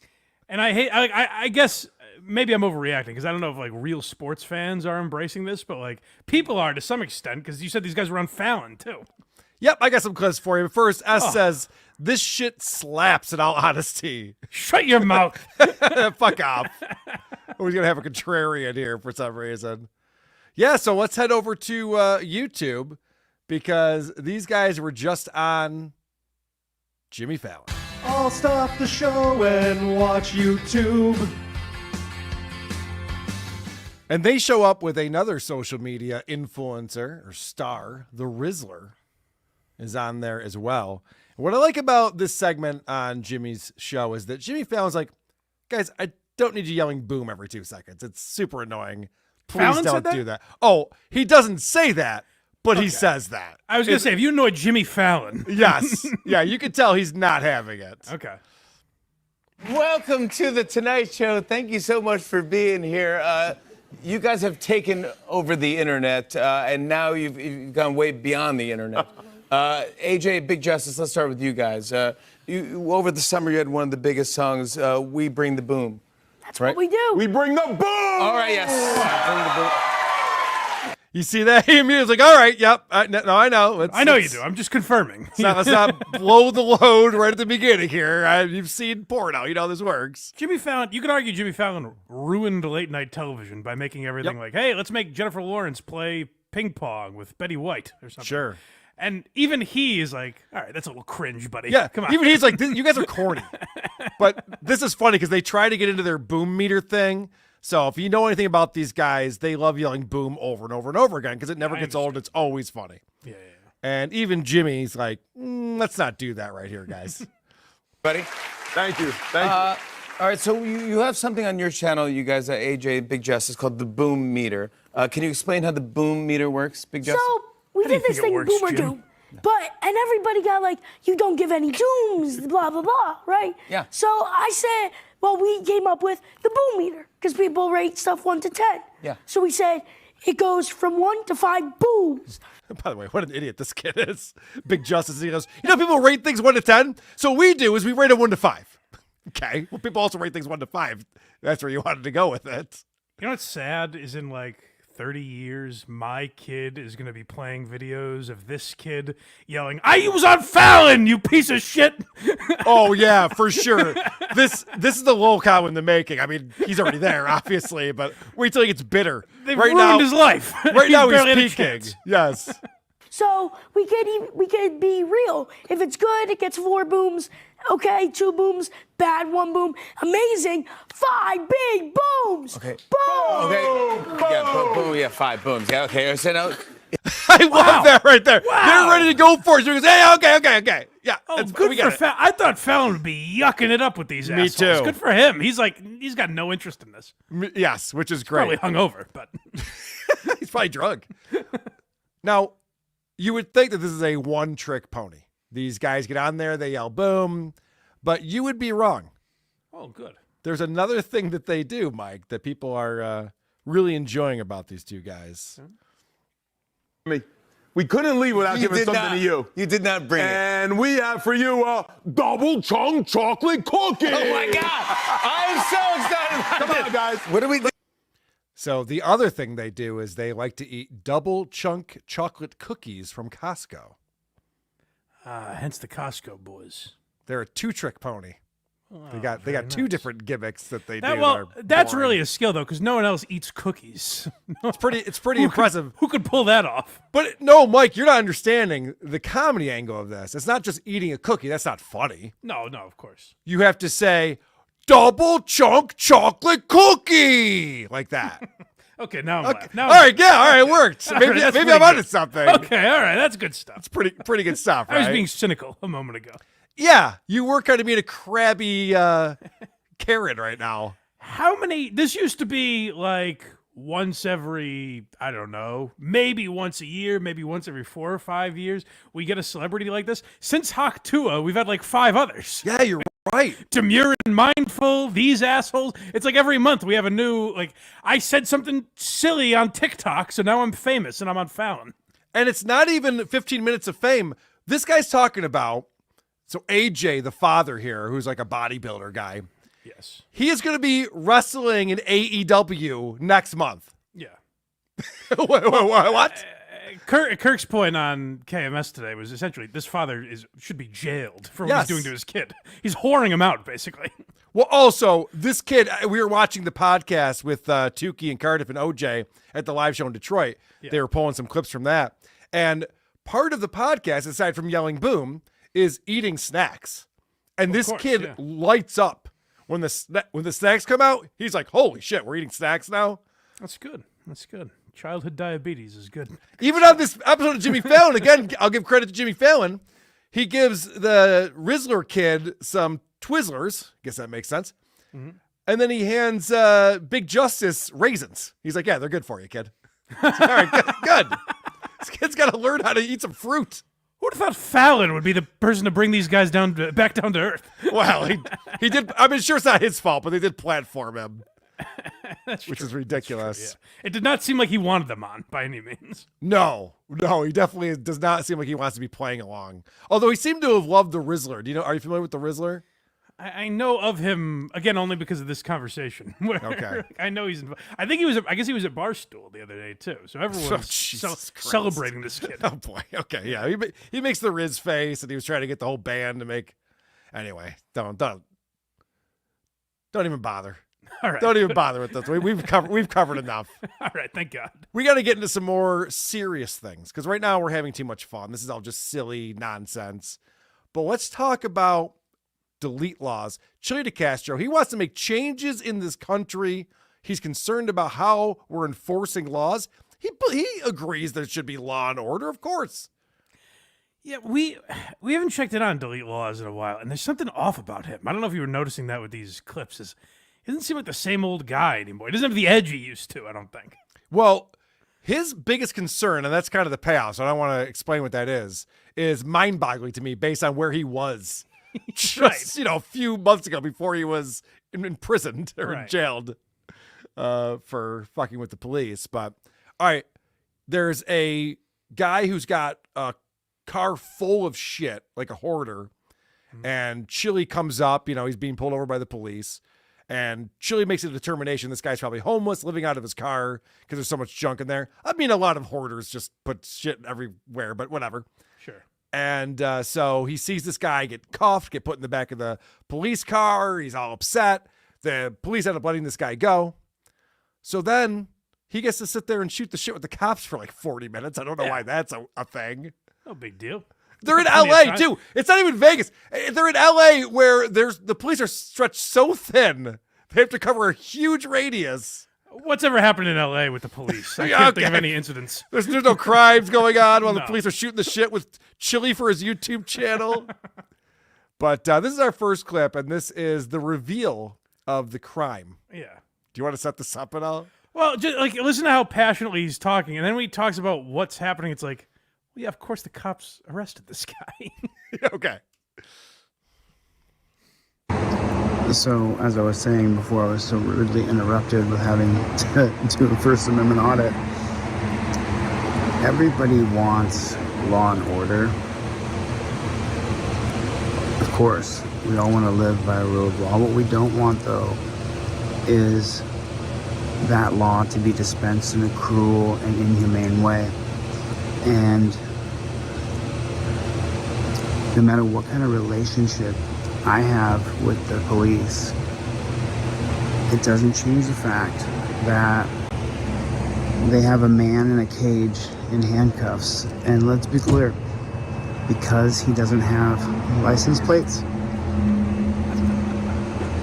And I guess maybe I'm overreacting because I don't know if like real sports fans are embracing this, but like people are to some extent because you said these guys were on Fallon too. Yep, I got some clips for you. First, S says, this shit slaps in all honesty. Shut your mouth. Fuck off. We're going to have a contrarian here for some reason. Yeah, so let's head over to YouTube because these guys were just on Jimmy Fallon. I'll stop the show and watch YouTube. And they show up with another social media influencer or star, the Rizzler is on there as well. What I like about this segment on Jimmy's show is that Jimmy Fallon's like, guys, I don't need you yelling boom every 2 seconds. It's super annoying. Please Fallon don't said that? do that. Oh, he doesn't say that, but he says that. I was going to say, if you annoyed Jimmy Fallon. Yes. Yeah, you can tell he's not having it. Okay. Welcome to the Tonight Show. Thank you so much for being here. You guys have taken over the internet, and now you've gone way beyond the internet. AJ, Big Justice, let's start with you guys. Over the summer, you had one of the biggest songs, We Bring the Boom. That's what we do. We bring the boom! All right, yes. Bring the boom. You see that? He was like, all right, yep. No, I know. I know you do. I'm just confirming. Let's not blow the load right at the beginning here. You've seen porno. You know this works. Jimmy Fallon, you could argue Jimmy Fallon ruined late night television by making everything like, hey, let's make Jennifer Lawrence play ping pong with Betty White or something. Sure. And even he is like, all right, that's a little cringe, buddy. Yeah, come on. Even he's like, you guys are corny. But this is funny because they try to get into their boom meter thing. So if you know anything about these guys, they love yelling boom over and over and over again because it never gets old. It's always funny. Yeah. And even Jimmy's like, let's not do that right here, guys. Buddy? Thank you. All right, so you have something on your channel, you guys, AJ, Big Justice, called the Boom Meter. Can you explain how the Boom Meter works, Big Justice? So we did this thing, Boom or Doom. And everybody got like, you don't give any dooms, blah, blah, blah, right? Yeah. So I said, Well, we came up with the boom meter because people rate stuff 1 to 10. Yeah. So we said it goes from 1 to 5 booms. By the way, what an idiot this kid is. Big Justice. He goes, people rate things 1 to 10. So what we do is we rate it 1 to 5. Okay. Well, people also rate things 1 to 5. That's where you wanted to go with it. You know what's sad is in like 30 years, my kid is going to be playing videos of this kid yelling, "I was on Fallon, you piece of shit." Oh, yeah, for sure. This is the low cow in the making. I mean, he's already there, obviously, but wait till he gets bitter. They've ruined his life. Right now, barely had a he's peaking. chance. Yes. So we could be real. If it's good, it gets 4 booms. Okay, 2 booms. Bad, 1 boom. Amazing. 5 big booms. Okay. Boom. Okay. Yeah, boom. Yeah, 5 booms. Yeah. Okay. So now. I love that right there. They're ready to go for it. So he goes, hey, okay. Yeah. Oh, good for Fallon. I thought Fallon would be yucking it up with these Me assholes. too. Good for him. He's got no interest in this. Yes, which is great. Probably hungover, but he's probably drunk. Now, you would think that this is a one-trick pony. These guys get on there, they yell boom, but you would be wrong. Oh, good. There's another thing that they do, Mike, that people are really enjoying about these two guys. We couldn't leave without giving something to you. You did not bring it. And we have for you a double chunk chocolate cookie. Oh my God! I'm so excited. Come on, guys. What do we do? So the other thing they do is they like to eat double chunk chocolate cookies from Costco. Hence the Costco boys. They're a 2-trick pony. They got 2 different gimmicks that they do. Well, that's boring. really a skill though, because no one else eats cookies. It's pretty impressive. Who could pull that off? But no, Mike, you're not understanding the comedy angle of this. It's not just eating a cookie. That's not funny. No, of course. You have to say double chunk chocolate cookie like that. Okay, now I'm Okay. laughing. All right, yeah, all right, it worked. All Maybe, right, that's maybe pretty I'm onto good. something. Okay, all right, that's good stuff. It's pretty good stuff, right? I was being cynical a moment ago. Yeah, you were kind of being a crabby Karen right now. How many? This used to be like once every, I don't know, maybe once a year, maybe once every 4 or 5 years, we get a celebrity like this. Since Hawk Tua, we've had like 5 others. Yeah, you're right. Demure and Mindful, these assholes. It's like every month we have a new, like, I said something silly on TikTok, so now I'm famous and I'm on Fallon. And it's not even 15 minutes of fame. This guy's talking about, so AJ, the father here, who's like a bodybuilder guy. Yes. He is going to be wrestling in AEW next month. Yeah. What? Kirk's point on KMS today was essentially this father should be jailed for what he's doing to his kid. He's whoring him out, basically. Well, also, this kid, we were watching the podcast with Tukey and Cardiff and OJ at the live show in Detroit. Yeah. They were pulling some clips from that. And part of the podcast, aside from yelling boom, is eating snacks. And this kid lights up. When the snacks come out, he's like, holy shit, we're eating snacks now? That's good. That's good. Childhood diabetes is good. Even on this episode of Jimmy Fallon, again, I'll give credit to Jimmy Fallon. He gives the Rizzler kid some Twizzlers. Guess that makes sense. Mm-hmm. And then he hands Big Justice raisins. He's like, yeah, they're good for you, kid. All right, good. This kid's got to learn how to eat some fruit. Who would have thought Fallon would be the person to bring these guys back down to earth? Well, he did. I mean, sure, it's not his fault, but they did platform him. Which is ridiculous. Yeah. It did not seem like he wanted them on by any means. No, he definitely does not seem like he wants to be playing along. Although he seemed to have loved the Rizzler. Do you know? Are you familiar with the Rizzler? I know of him again only because of this conversation. Okay, I know he's. I think he was. I guess he was at Barstool the other day too. So everyone's celebrating this kid. Oh boy. Okay. Yeah. He makes the Riz face, and he was trying to get the whole band to make. Anyway, don't even bother. All right. Don't even bother with this. We've covered enough. All right. Thank God. We got to get into some more serious things because right now we're having too much fun. This is all just silly nonsense. But let's talk about delete laws. Chili DeCastro, he wants to make changes in this country. He's concerned about how we're enforcing laws. He agrees there should be law and order, of course. Yeah, we haven't checked in on delete laws in a while, and there's something off about him. I don't know if you were noticing that with these clips. He doesn't seem like the same old guy anymore. He doesn't have the edge he used to, I don't think. Well, his biggest concern, and that's kind of the payoff, so I don't want to explain what that is mind-boggling to me based on where he was just a few months ago before he was imprisoned or jailed for fucking with the police. But all right, there's a guy who's got a car full of shit, like a hoarder, and Chili comes up. He's being pulled over by the police. And Chili makes a determination this guy's probably homeless, living out of his car because there's so much junk in there. I mean, a lot of hoarders just put shit everywhere, but whatever. Sure. And so he sees this guy get cuffed, get put in the back of the police car. He's all upset. The police end up letting this guy go. So then he gets to sit there and shoot the shit with the cops for like 40 minutes. I don't know why that's a thing. No big deal. They're in LA too. It's not even Vegas. They're in LA where the police are stretched so thin they have to cover a huge radius. What's ever happened in LA with the police? I can't think of any incidents. There's no crimes going on while the police are shooting the shit with Chili for his YouTube channel. But this is our first clip, and this is the reveal of the crime. Yeah. Do you want to set this up at all? Well, just listen to how passionately he's talking, and then when he talks about what's happening, it's like, well, yeah, of course the cops arrested this guy. Okay. So, as I was saying before, I was so rudely interrupted with having to do a First Amendment audit. Everybody wants law and order. Of course, we all want to live by a rule of law. What we don't want, though, is that law to be dispensed in a cruel and inhumane way. And no matter what kind of relationship I have with the police, it doesn't change the fact that they have a man in a cage in handcuffs. And let's be clear, because he doesn't have license plates.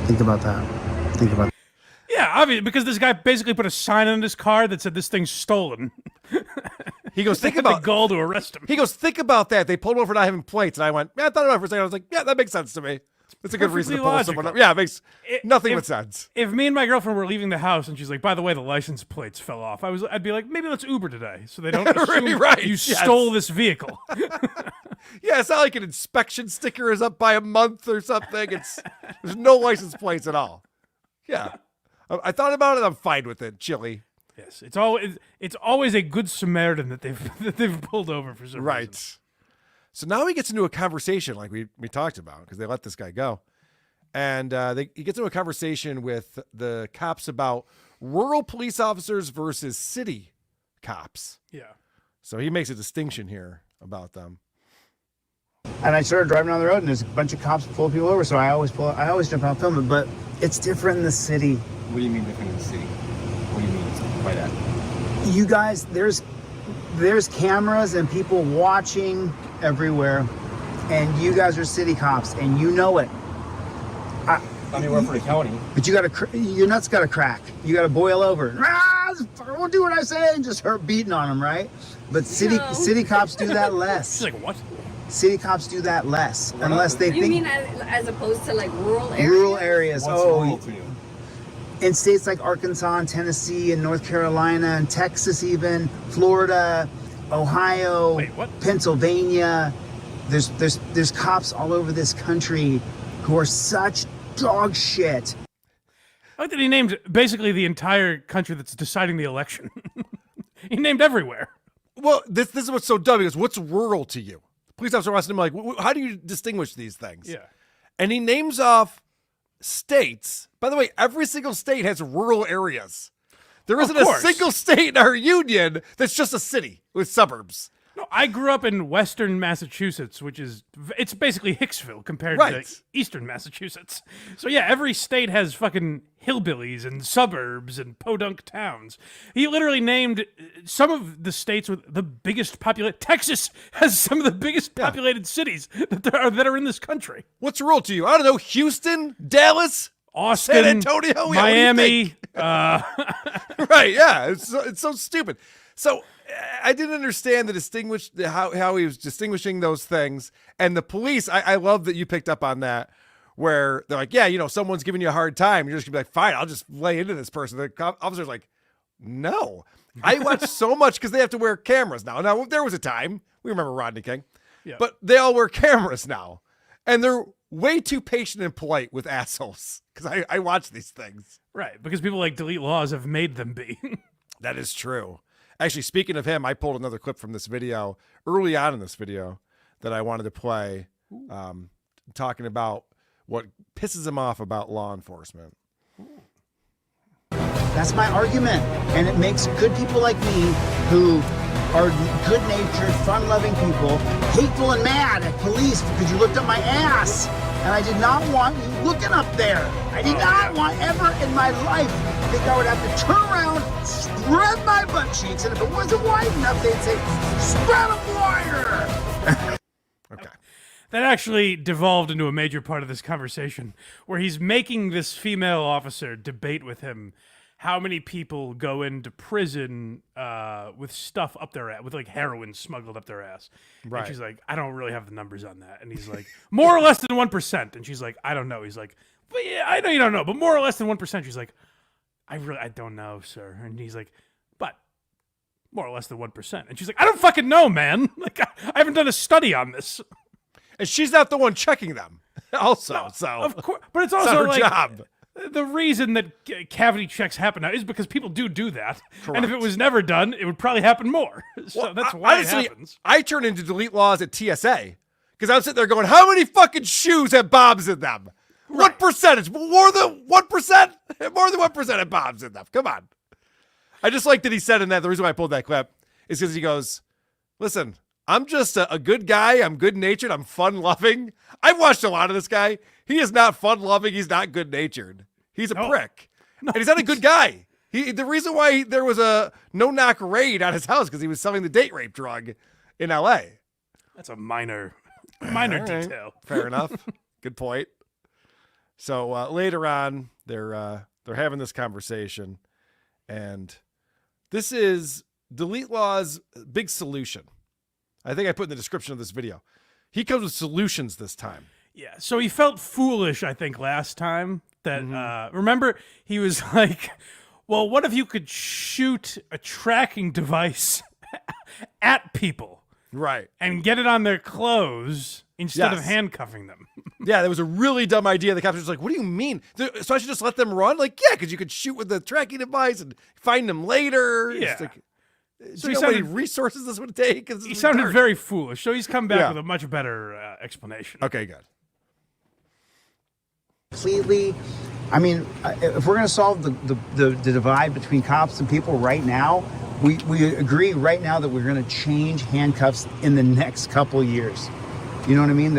Think about that. Think about that. Yeah, obviously, because this guy basically put a sign on his car that said this thing's stolen. He goes, think about the goal to arrest him. He goes, think about that. They pulled him over for not having plates. And I went, I thought about it for a second. I was like, yeah, that makes sense to me. That's a good reason to pull someone up. Yeah, it makes nothing but sense. If me and my girlfriend were leaving the house and she's like, by the way, the license plates fell off, I'd be like, maybe let's Uber today so they don't assume you stole this vehicle. Yeah, it's not like an inspection sticker is up by a month or something. There's no license plates at all. Yeah. I thought about it. I'm fine with it. Chili. Yes, it's always a good Samaritan that they've pulled over for some reason. So now he gets into a conversation like we talked about because they let this guy go, and he gets into a conversation with the cops about rural police officers versus city cops. Yeah. So he makes a distinction here about them. And I started driving down the road, and there's a bunch of cops pull people over. So I always jump out and film it. But it's different in the city. What do you mean different in the city? What do you mean by that? You guys, there's cameras and people watching everywhere, and you guys are city cops, and you know it. I mean, we're for the county. But your nuts got to crack. You got to boil over. I won't do what I say, and just start beating on them, right? But city cops do that less. She's like, what? City cops do that less, unless they think. You mean as opposed to like rural areas? Rural areas. What's rural to you? In states like Arkansas and Tennessee and North Carolina and Texas, even Florida, Ohio, Pennsylvania, there's cops all over this country who are such dog shit. I like that he named basically the entire country that's deciding the election. He named everywhere. Well, this is what's so dumb. He goes, what's rural to you? Police officer asked him, like, how do you distinguish these things? Yeah. And he names off states. By the way, every single state has rural areas. There isn't a single state in our union that's just a city with suburbs. No, I grew up in Western Massachusetts, it's basically Hicksville compared to Eastern Massachusetts. So yeah, every state has fucking hillbillies and suburbs and podunk towns. He literally named some of the states with the biggest population. Texas has some of the biggest populated cities that are in this country. What's rural to you? I don't know. Houston, Dallas, Austin, San Antonio, Miami. Right? Yeah, it's so stupid. So I didn't understand how he was distinguishing those things. And the police, I love that you picked up on that, where they're like, yeah, someone's giving you a hard time. You're just gonna be like, fine, I'll just lay into this person. The officer's like, no. I watch so much because they have to wear cameras now. Now, there was a time, we remember Rodney King, but they all wear cameras now. And they're way too patient and polite with assholes because I watch these things. Right, because people like Delete Lawz have made them be. That is true. Actually, speaking of him, I pulled another clip from this video early on in this video that I wanted to play, talking about what pisses him off about law enforcement. That's my argument. And it makes good people like me who are good-natured, fun-loving people, hateful and mad at police because you looked up my ass. And I did not want you looking up there. I did not want ever in my life think I would have to turn around, spread my butt cheeks, and if it wasn't wide enough, they'd say, spread them wider. Okay. That actually devolved into a major part of this conversation where he's making this female officer debate with him how many people go into prison with stuff up their ass, with like heroin smuggled up their ass. Right. And she's like, I don't really have the numbers on that. And he's like, more or less than 1%. And she's like, I don't know. He's like, well, yeah, I know you don't know, but more or less than 1%. She's like, I don't know, sir. And he's like, but more or less than 1%. And she's like, I don't fucking know, man. Like, I haven't done a study on this. And she's not the one checking them also. No, so of course, but it's not also her like job. the reason that cavity checks happen now is because people do that. Correct. And if it was never done, it would probably happen more. So Well, that's why honestly, it happens. I turn into Delete Lawz at TSA because I'm sitting there going, how many fucking shoes have bombs in them? What percentage? More than 1%? More than 1% have bombs in them. Come on. I just like that he said in that, the reason why I pulled that clip is because he goes, listen, I'm just a good guy. I'm good-natured. I'm fun-loving. I've watched a lot of this guy. He is not fun-loving. He's not good-natured. He's a prick. And he's not a good guy. The reason why there was a no-knock raid on his house because he was selling the date rape drug in L.A. That's a minor All right. detail. Fair enough. Good point. So later on, they're having this conversation, and this is Delete Law's big solution. I think I put in the description of this video. He comes with solutions this time. Yeah, so he felt foolish, I think, last time. That remember, he was like, well, what if you could shoot a tracking device at people? Right. And get it on their clothes instead of Yes. handcuffing them. Yeah, that was a really dumb idea. The cops were just like, what do you mean? So I should just let them run? Like, yeah, because you could shoot with the tracking device and find them later. Yeah. It's like, So do you know how many resources this would take? He sounded very foolish, so he's come back Yeah. with a much better explanation. Okay, good. Completely. I mean, if we're going to solve the divide between cops and people right now, we agree right now that we're going to change handcuffs in the next couple years. You know what I mean?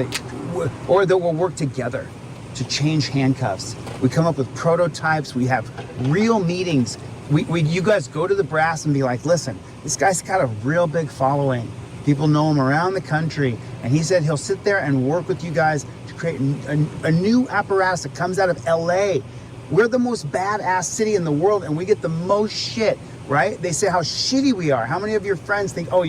Or that we'll work together to change handcuffs. We come up with prototypes. We have real meetings. You guys go to the brass and be like, listen, this guy's got a real big following. People know him around the country. And he said he'll sit there and work with you guys to create a new apparatus that comes out of LA. We're the most badass city in the world and we get the most shit, right? They say how shitty we are. How many of your friends think, oh,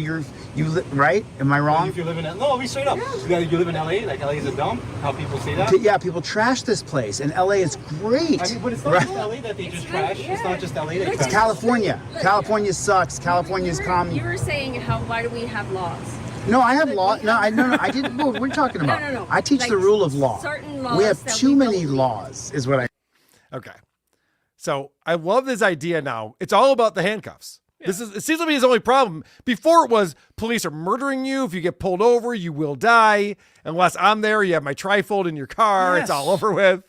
right? Am I wrong? If you live in no, we straight up. You live in LA, like LA is a dump. How people say that? Yeah, people trash this place, and LA is great. I mean, but it's not just LA that they just trash. It's not just LA that It's trash. California. California sucks. California's common. You were saying why do we have laws? No, I have law. No, I didn't. What we're talking about? No. I teach Like the rule of law. certain laws We have that too we many don't laws, is what I. Okay. So I love this idea now. It's all about the handcuffs. It seems to be his only problem. Before it was police are murdering you. If you get pulled over, you will die. Unless I'm there, you have my trifold in your car. Yes. It's all over with.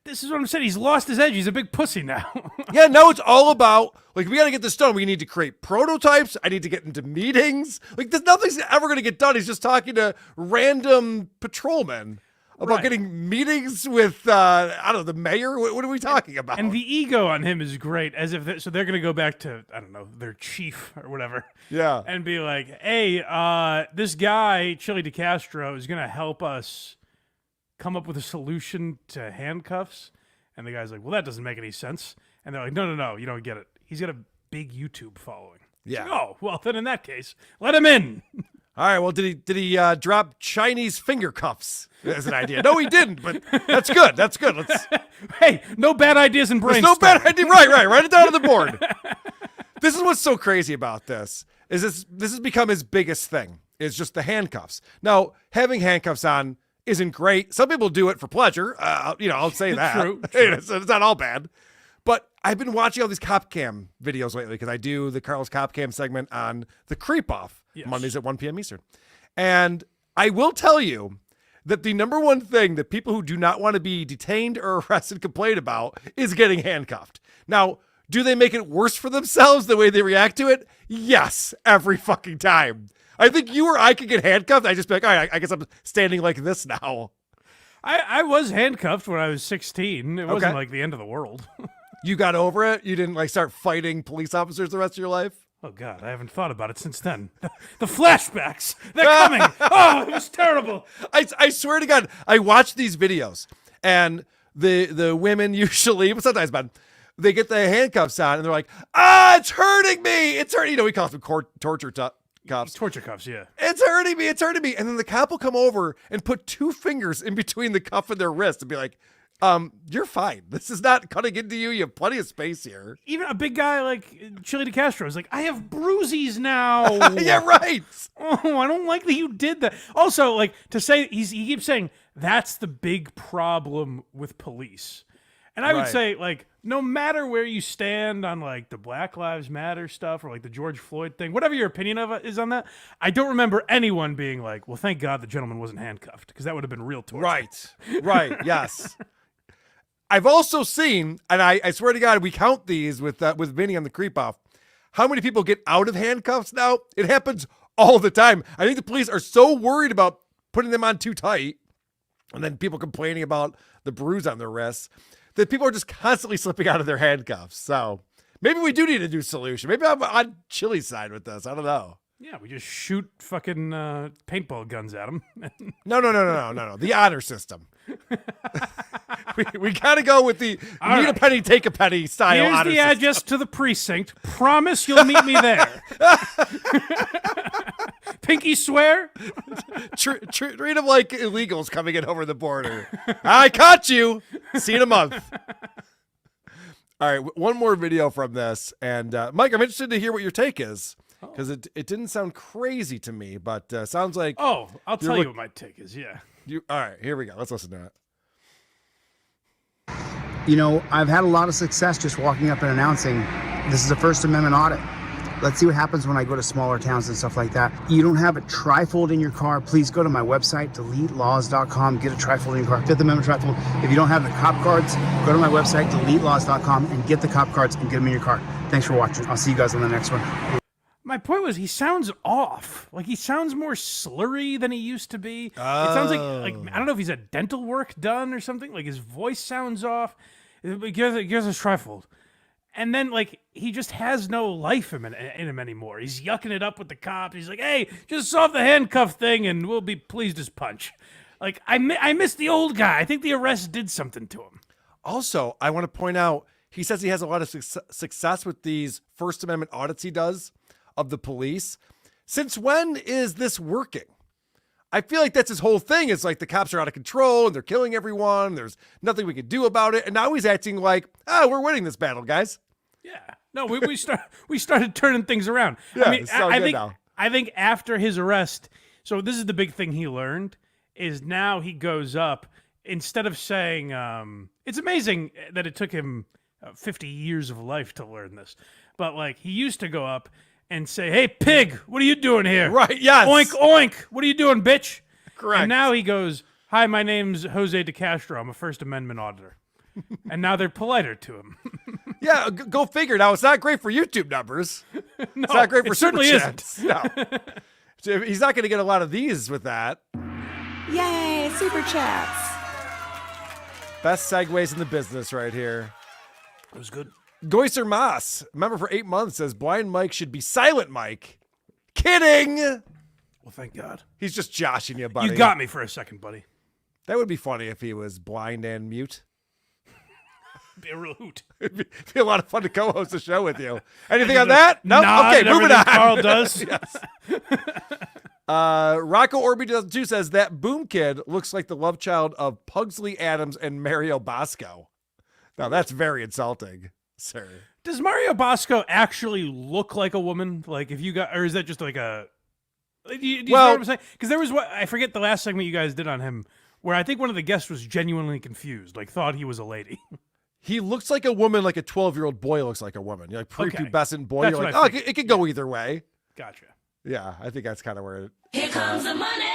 This is what I'm saying. He's lost his edge. He's a big pussy now. Yeah, now it's all about, like, we got to get this done. We need to create prototypes. I need to get into meetings. Like, nothing's ever going to get done. He's just talking to random patrolmen about getting meetings with, I don't know, the mayor. What are we talking about? And the ego on him is great, as if so they're going to go back to, I don't know, their chief or whatever. Yeah. And be like, hey, this guy, Chili DeCastro, is going to help us come up with a solution to handcuffs. And the guy's like, well, that doesn't make any sense. And they're like, no, you don't get it. He's got a big YouTube following. Yeah. Like, oh, well, then in that case, let him in. All right. Well, did he drop Chinese finger cuffs as an idea? No, he didn't. But that's good. That's good. Let's. Hey, no bad ideas in brainstorming. There's no bad idea. Right. Write it down on the board. This is what's so crazy about this. This has become his biggest thing. Is just the handcuffs. Now, having handcuffs on isn't great. Some people do it for pleasure. I'll say that. True. It's not all bad. But I've been watching all these cop cam videos lately because I do the Carl's Cop Cam segment on the Creep Off Mondays at 1 p.m. Eastern. And I will tell you that the number one thing that people who do not want to be detained or arrested complain about is getting handcuffed. Now, do they make it worse for themselves the way they react to it? Yes, every fucking time. I think you or I could get handcuffed. I just be like, all right, I guess I'm standing like this now. I was handcuffed when I was 16. It wasn't like the end of the world. You got over it? You didn't start fighting police officers the rest of your life? Oh, God, I haven't thought about it since then. The flashbacks, they're coming. Oh, it was terrible. I swear to God, I watch these videos, and the women usually, but sometimes men, they get the handcuffs on, and they're like, it's hurting me. It's hurting. We call them torture cuffs. Torture cuffs, yeah. It's hurting me. It's hurting me. And then the cop will come over and put 2 fingers in between the cuff and their wrist and be like, you're fine. This is not cutting into you. You have plenty of space here. Even a big guy like Chili DeCastro is like, I have bruises now. Yeah, right. Oh, I don't like that you did that. Also, to say, he keeps saying, that's the big problem with police. And I would say, no matter where you stand on, the Black Lives Matter stuff or, the George Floyd thing, whatever your opinion of it is on that, I don't remember anyone being like, well, thank God the gentleman wasn't handcuffed, because that would have been real torture. Right, yes. I've also seen, and I swear to God, we count these with Vinny on the Creep Off, how many people get out of handcuffs now? It happens all the time. I think the police are so worried about putting them on too tight, and then people complaining about the bruise on their wrists, that people are just constantly slipping out of their handcuffs. So maybe we do need a new solution. Maybe I'm on Chili's side with this. I don't know. Yeah, we just shoot fucking paintball guns at them. No. The honor system. we got to go with the need a penny, take a penny style. Here's honor the system. address to the precinct. Promise you'll meet me there. Pinky swear? Treat them like illegals coming in over the border. I caught you. See you in a month. All right, one more video from this. And Mike, I'm interested to hear what your take is. Because it didn't sound crazy to me, but sounds like... Oh, I'll tell you what my take is, yeah. All right, here we go. Let's listen to it. I've had a lot of success just walking up and announcing this is a First Amendment audit. Let's see what happens when I go to smaller towns and stuff like that. You don't have a trifold in your car, please go to my website, deletelawz.com, get a trifold in your car, Fifth Amendment trifold. If you don't have the cop cards, go to my website, deletelawz.com, and get the cop cards and get them in your car. Thanks for watching. I'll see you guys on the next one. My point was he sounds off. He sounds more slurry than he used to be. It sounds like I don't know if he's had dental work done or something. His voice sounds off. Gives us trifold. And then he just has no life in him anymore. He's yucking it up with the cop. He's like, hey, just solve the handcuff thing and we'll be pleased as punch. I miss the old guy. I think the arrest did something to him. Also, I want to point out, he says he has a lot of success with these First Amendment audits he does of the police. Since when is this working? I feel like that's his whole thing. It's the cops are out of control and they're killing everyone. There's nothing we can do about it. And now he's acting like, we're winning this battle, guys. Yeah. No, we started turning things around. Yeah, I mean, now. I think after his arrest, so this is the big thing he learned, is now he goes up, instead of saying, it's amazing that it took him 50 years of life to learn this. But he used to go up and say, hey, pig, what are you doing here? Right, yes. Oink, oink, what are you doing, bitch? Correct. And now he goes, hi, my name's Jose DeCastro. I'm a First Amendment auditor. And now they're politer to him. Yeah, go figure. Now, it's not great for YouTube numbers. No, it's not great for it certainly Super isn't. Chats. No. So he's not going to get a lot of these with that. Yay, Super Chats. Best segues in the business right here. It was good. Goiser Moss, member for 8 months, says Blind Mike should be Silent Mike. Kidding. Well, thank God. He's just joshing you, buddy. You got me for a second, buddy. That would be funny if he was blind and mute. Be a real hoot. It'd be a lot of fun to co-host the show with you. Anything on that? No. Nod Okay, moving on. Carl does. Yes. Rocco Orby 2002 says that Boom Kid looks like the love child of Pugsley Adams and Mario Bosco. Now that's very insulting, sir. Does Mario Bosco actually look like a woman? If you got, or is that just a? Do you know what I'm saying? Because there was I forget the last segment you guys did on him, where I think one of the guests was genuinely confused, like thought he was a lady. He looks like a woman, like a 12-year-old boy looks like a woman. You're like prepubescent boy. That's You're what like, I oh, figured. it could go either way. Gotcha. Yeah, I think that's kind of where it. Here comes the money.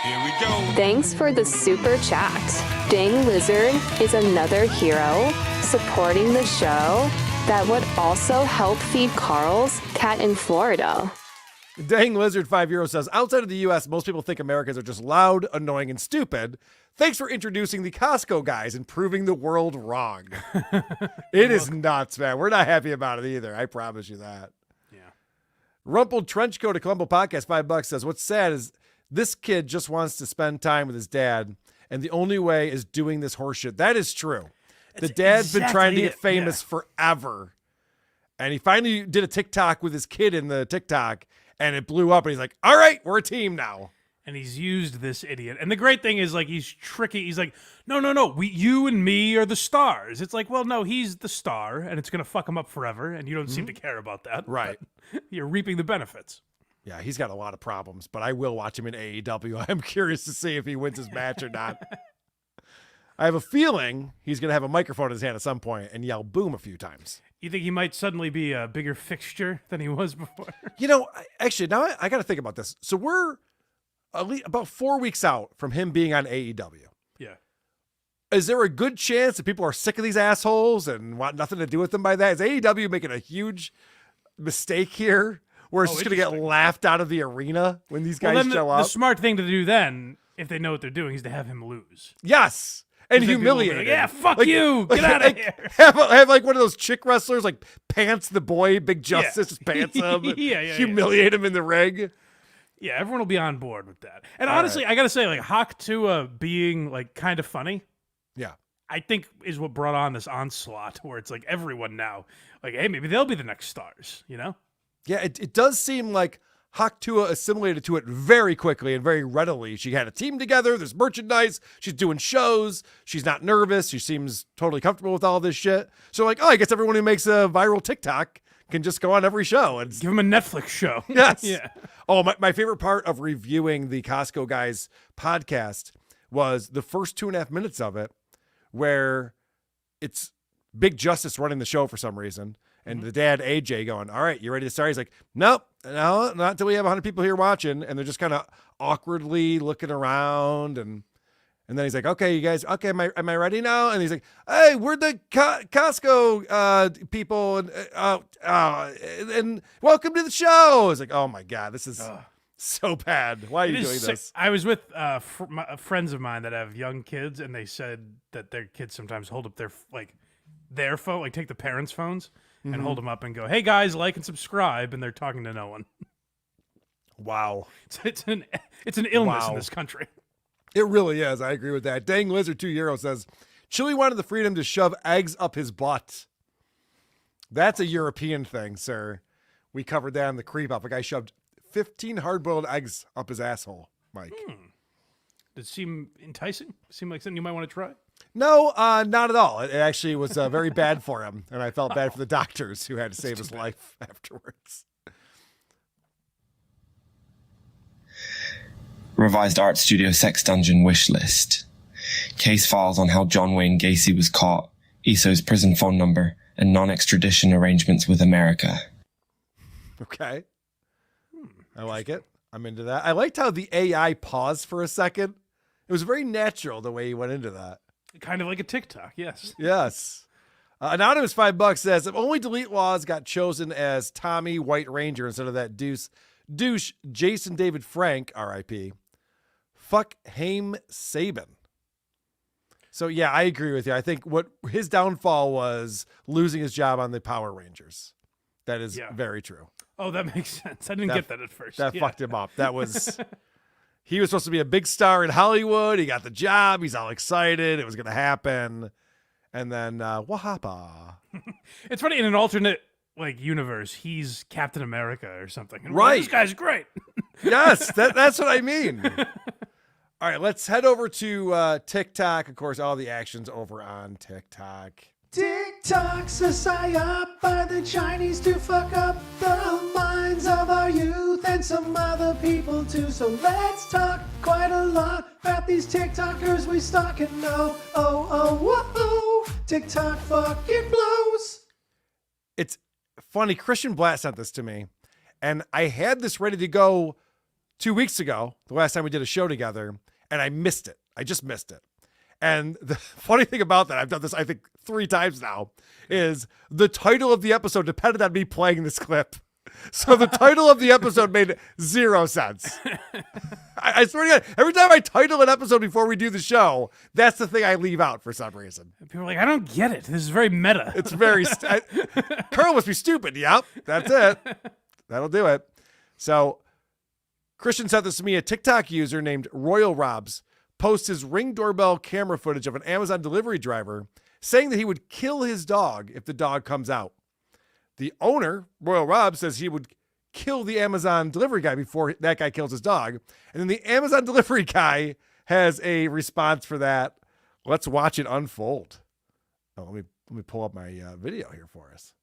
Here we go. Thanks for the super chat. Dang Lizard is another hero supporting the show that would also help feed Carl's cat in Florida. Dang Lizard 5 says, outside of the U.S., most people think Americans are just loud, annoying, and stupid. Thanks for introducing the Costco guys and proving the world wrong. It is nuts, man. We're not happy about it either. I promise you that. Yeah. Rumpled Trenchcoat of Columbo Podcast, $5 says, what's sad is this kid just wants to spend time with his dad, and the only way is doing this horseshit. That is true. The dad's been trying to get famous forever. And he finally did a TikTok with his kid in the TikTok, and it blew up, and he's like, all right, we're a team now. And he's used this idiot. And the great thing is, like, he's tricky. He's like, no, you and me are the stars. It's like, well, no, he's the star, and it's going to fuck him up forever, and you don't seem to care about that. Right. You're reaping the benefits. Yeah, he's got a lot of problems, but I will watch him in AEW. I'm curious to see if he wins his match or not. I have a feeling he's going to have a microphone in his hand at some point and yell boom a few times. You think he might suddenly be a bigger fixture than he was before? You know, actually, now I got to think about this. So we're at least about 4 weeks out from him being on AEW. Yeah. Is there a good chance that people are sick of these assholes and want nothing to do with them by that? Is AEW making a huge mistake here where it's just going to get laughed out of the arena when these guys show up? The smart thing to do then, if they know what they're doing, is to have him lose. Yes. And Then people will be humiliate like, him. yeah, fuck you. Get out of here. Have like one of those chick wrestlers, like Pants the Boy, Big Justice, just pants him. Yeah, humiliate him in the ring. Yeah, everyone will be on board with that. And honestly, I got to say, like, Hawk Tua being, like, kind of funny, yeah, I think is what brought on this onslaught where it's like everyone now, like, hey, maybe they'll be the next stars, you know? Yeah, it does seem like Hawk Tua assimilated to it very quickly and very readily. She had a team together. There's merchandise. She's doing shows. She's not nervous. She seems totally comfortable with all this shit. So like, oh, I guess everyone who makes a viral TikTok can just go on every show and give them a Netflix show. Yes. Yeah. Oh, my favorite part of reviewing the Costco guys podcast was the first 2.5 minutes of it, where it's Big Justice running the show for some reason. And the dad, AJ, going, all right, you ready to start? He's like, nope, no, not until we have 100 people here watching. And they're just kind of awkwardly looking around. And then he's like, okay, you guys, okay, am I ready now? And he's like, hey, we're the Costco people. And welcome to the show. It's like, oh my God, this is so bad. Why are you doing this? I was with friends of mine that have young kids, and they said that their kids sometimes hold up their phone, like take the parents' phones and hold them up and go, hey guys, like and subscribe, and they're talking to no one. Wow. It's an illness in this country. It really is. I agree with that. Dang Lizard 2 says, Chili wanted the freedom to shove eggs up his butt. That's a European thing, sir. We covered that in the creep up. A guy shoved 15 hard-boiled eggs up his asshole, Mike. Does it seem enticing? Seem like something you might want to try? No, not at all. It actually was very bad for him, and I felt bad for the doctors who had to save his life afterwards. Revised art studio sex dungeon wish list. Case files on how John Wayne Gacy was caught, ESO's prison phone number, and non-extradition arrangements with America. Okay. I like it. I'm into that. I liked how the AI paused for a second. It was very natural the way he went into that. Kind of like a TikTok, yes. Yes. Anonymous $5 says, if only Delete Lawz got chosen as Tommy White Ranger instead of that douche Jason David Frank, RIP, fuck Haim Saban. So yeah, I agree with you. I think what his downfall was losing his job on the Power Rangers. That is very true. Oh, that makes sense. I didn't get that at first. That fucked him up. That was... He was supposed to be a big star in Hollywood. He got the job. He's all excited. It was going to happen. And then, wahapa. It's funny, in an alternate universe, he's Captain America or something. And Right. This guy's great. Yes, that's what I mean. All right, let's head over to TikTok. Of course, all the action's over on TikTok. TikTok. TikTok's a psyop by the Chinese to fuck up the minds of our youth and some other people too. So let's talk quite a lot about these TikTokers we stalk and know. Oh, TikTok fucking blows. It's funny. Christian Blatt sent this to me, and I had this ready to go 2 weeks ago, the last time we did a show together, and I missed it. I just missed it. And the funny thing about that, I've done this, I think, 3 times now, is the title of the episode depended on me playing this clip. So the title of the episode made 0 sense. I swear to God, every time I title an episode before we do the show, that's the thing I leave out for some reason. People are like, I don't get it. This is very meta. It's very... Carl must be stupid. Yep, that's it. That'll do it. So Christian sent this to me. A TikTok user named Royal Robs posts his Ring doorbell camera footage of an Amazon delivery driver saying that he would kill his dog if the dog comes out. The owner, Royal Rob, says he would kill the Amazon delivery guy before that guy kills his dog. And then the Amazon delivery guy has a response for that. Let's watch it unfold. Oh, let me pull up my video here for us.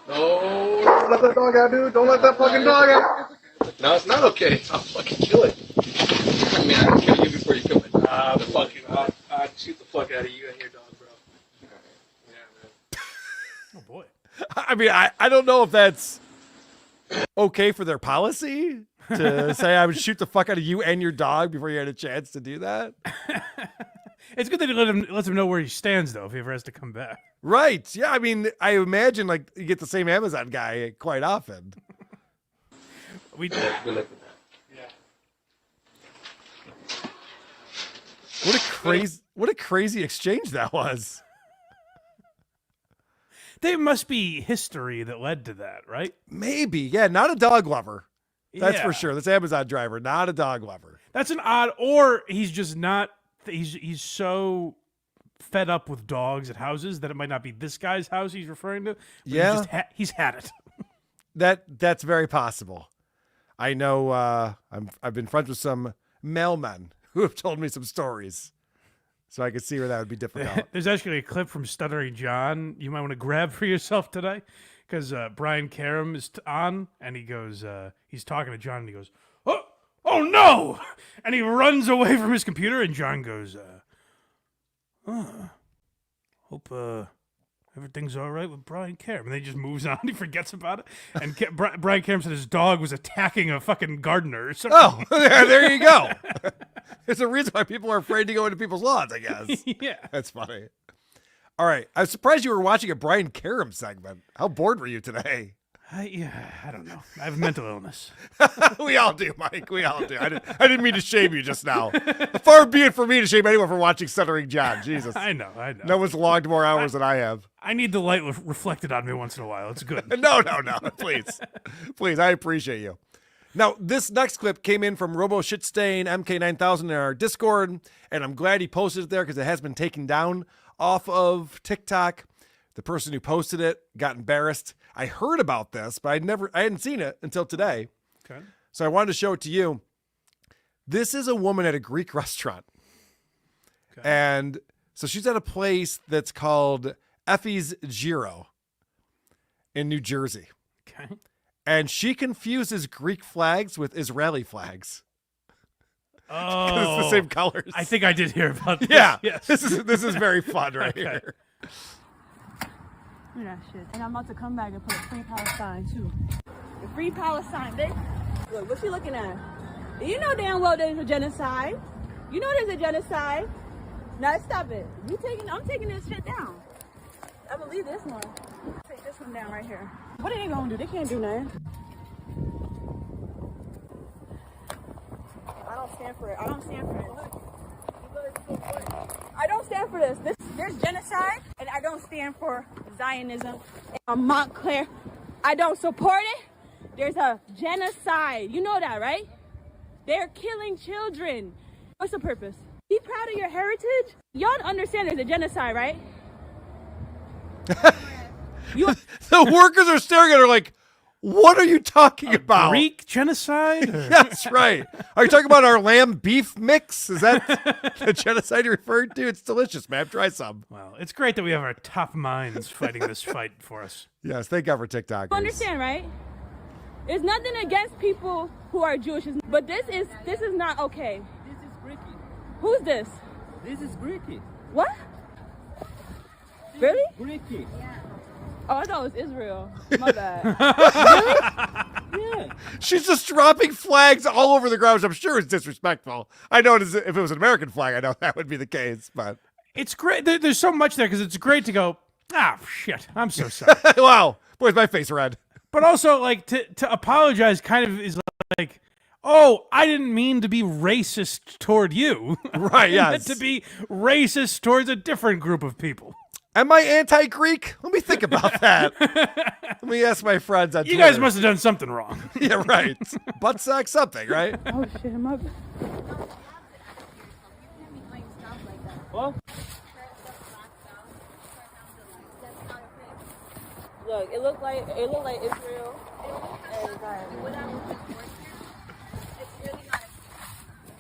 No, don't let that dog out, dude. Don't let that fucking dog out. No, it's not okay. I'll fucking kill it. I mean, I can kill you before you kill it. I'd shoot the fuck out of you and your dog, bro. Yeah, man. Oh, boy. I mean, I don't know if that's okay for their policy to say I would shoot the fuck out of you and your dog before you had a chance to do that. It's good that he lets him know where he stands, though, if he ever has to come back. Right. Yeah, I mean, I imagine, like, you get the same Amazon guy quite often. We look at that. Yeah. What a crazy exchange that was. There must be history that led to that, right? Maybe. Yeah, not a dog lover. That's Yeah. for sure. This Amazon driver, not a dog lover. That's an odd, or he's just not, he's so fed up with dogs at houses that it might not be this guy's house he's referring to. Yeah. He's had it. That's very possible. I know I've been friends with some mailmen who have told me some stories, so I could see where that would be difficult. There's actually a clip from Stuttering John you might want to grab for yourself today, because Brian Karam is on, and he goes, he's talking to John, and he goes, oh no! And he runs away from his computer, and John goes, hope everything's all right with Brian Karam. And then he just moves on. He forgets about it. And Brian Karam said his dog was attacking a fucking gardener or something. Oh, there you go. There's a reason why people are afraid to go into people's lawns, I guess. Yeah. That's funny. All right. I was surprised you were watching a Brian Karam segment. How bored were you today? I don't know. I have mental illness. We all do, Mike. We all do. I didn't mean to shame you just now. Far be it for me to shame anyone for watching Stuttering John. Jesus. I know. No one's logged more hours than I have. I need the light reflected on me once in a while. It's good. No. Please. Please, I appreciate you. Now, this next clip came in from Robo Shitstain MK9000 in our Discord, and I'm glad he posted it there because it has been taken down off of TikTok. The person who posted it got embarrassed. I heard about this, but I hadn't seen it until today. Okay. So I wanted to show it to you. This is a woman at a Greek restaurant. Okay. And so she's at a place that's called Effie's Gyro in New Jersey. Okay. And she confuses Greek flags with Israeli flags. Oh. Because it's the same colors. I think I did hear about this. Yeah. Yes. This is very fun right here. Look at that shit. And I'm about to come back and put a free Palestine too. The free Palestine, bitch. Look, what you looking at? You know damn well there's a genocide. You know there's a genocide. Now stop it. I'm taking this shit down. I believe this one. Take this one down right here. What are they gonna do? They can't do nothing. I don't stand for it. I don't stand for it. I don't stand for this. There's genocide, and I don't stand for Zionism. And Montclair, I don't support it. There's a genocide. You know that, right? They're killing children. What's the purpose? Be proud of your heritage. Y'all understand there's a genocide, right? The workers are staring at her like, What are you talking about? Greek genocide? That's right. Are you talking about our lamb beef mix? Is that the genocide you referred to? It's delicious, man. Try some. Well, it's great that we have our top minds fighting this fight for us. Yes, thank God for TikTok. You understand, right? It's nothing against people who are Jewish, but this is not okay. This is Greeky. Who's this? This is Greeky. What? Really? Greeky. Oh, I thought it was Israel. My bad. Yeah. She's just dropping flags all over the ground, which I'm sure is disrespectful. I know if it was an American flag, I know that would be the case, but It's great. There's so much there because it's great to go, shit, I'm so sorry. wow. Boy, my face red. But also, like, to apologize kind of is like, oh, I didn't mean to be racist toward you. Right, I meant yes. to be racist towards a different group of people. Am I anti-Greek? Let me think about that. Let me ask my friends on You Twitter. guys must have done something wrong. Yeah, right. Butt sack something, right? Oh shit, my bad. What? Look, it looked like Israel.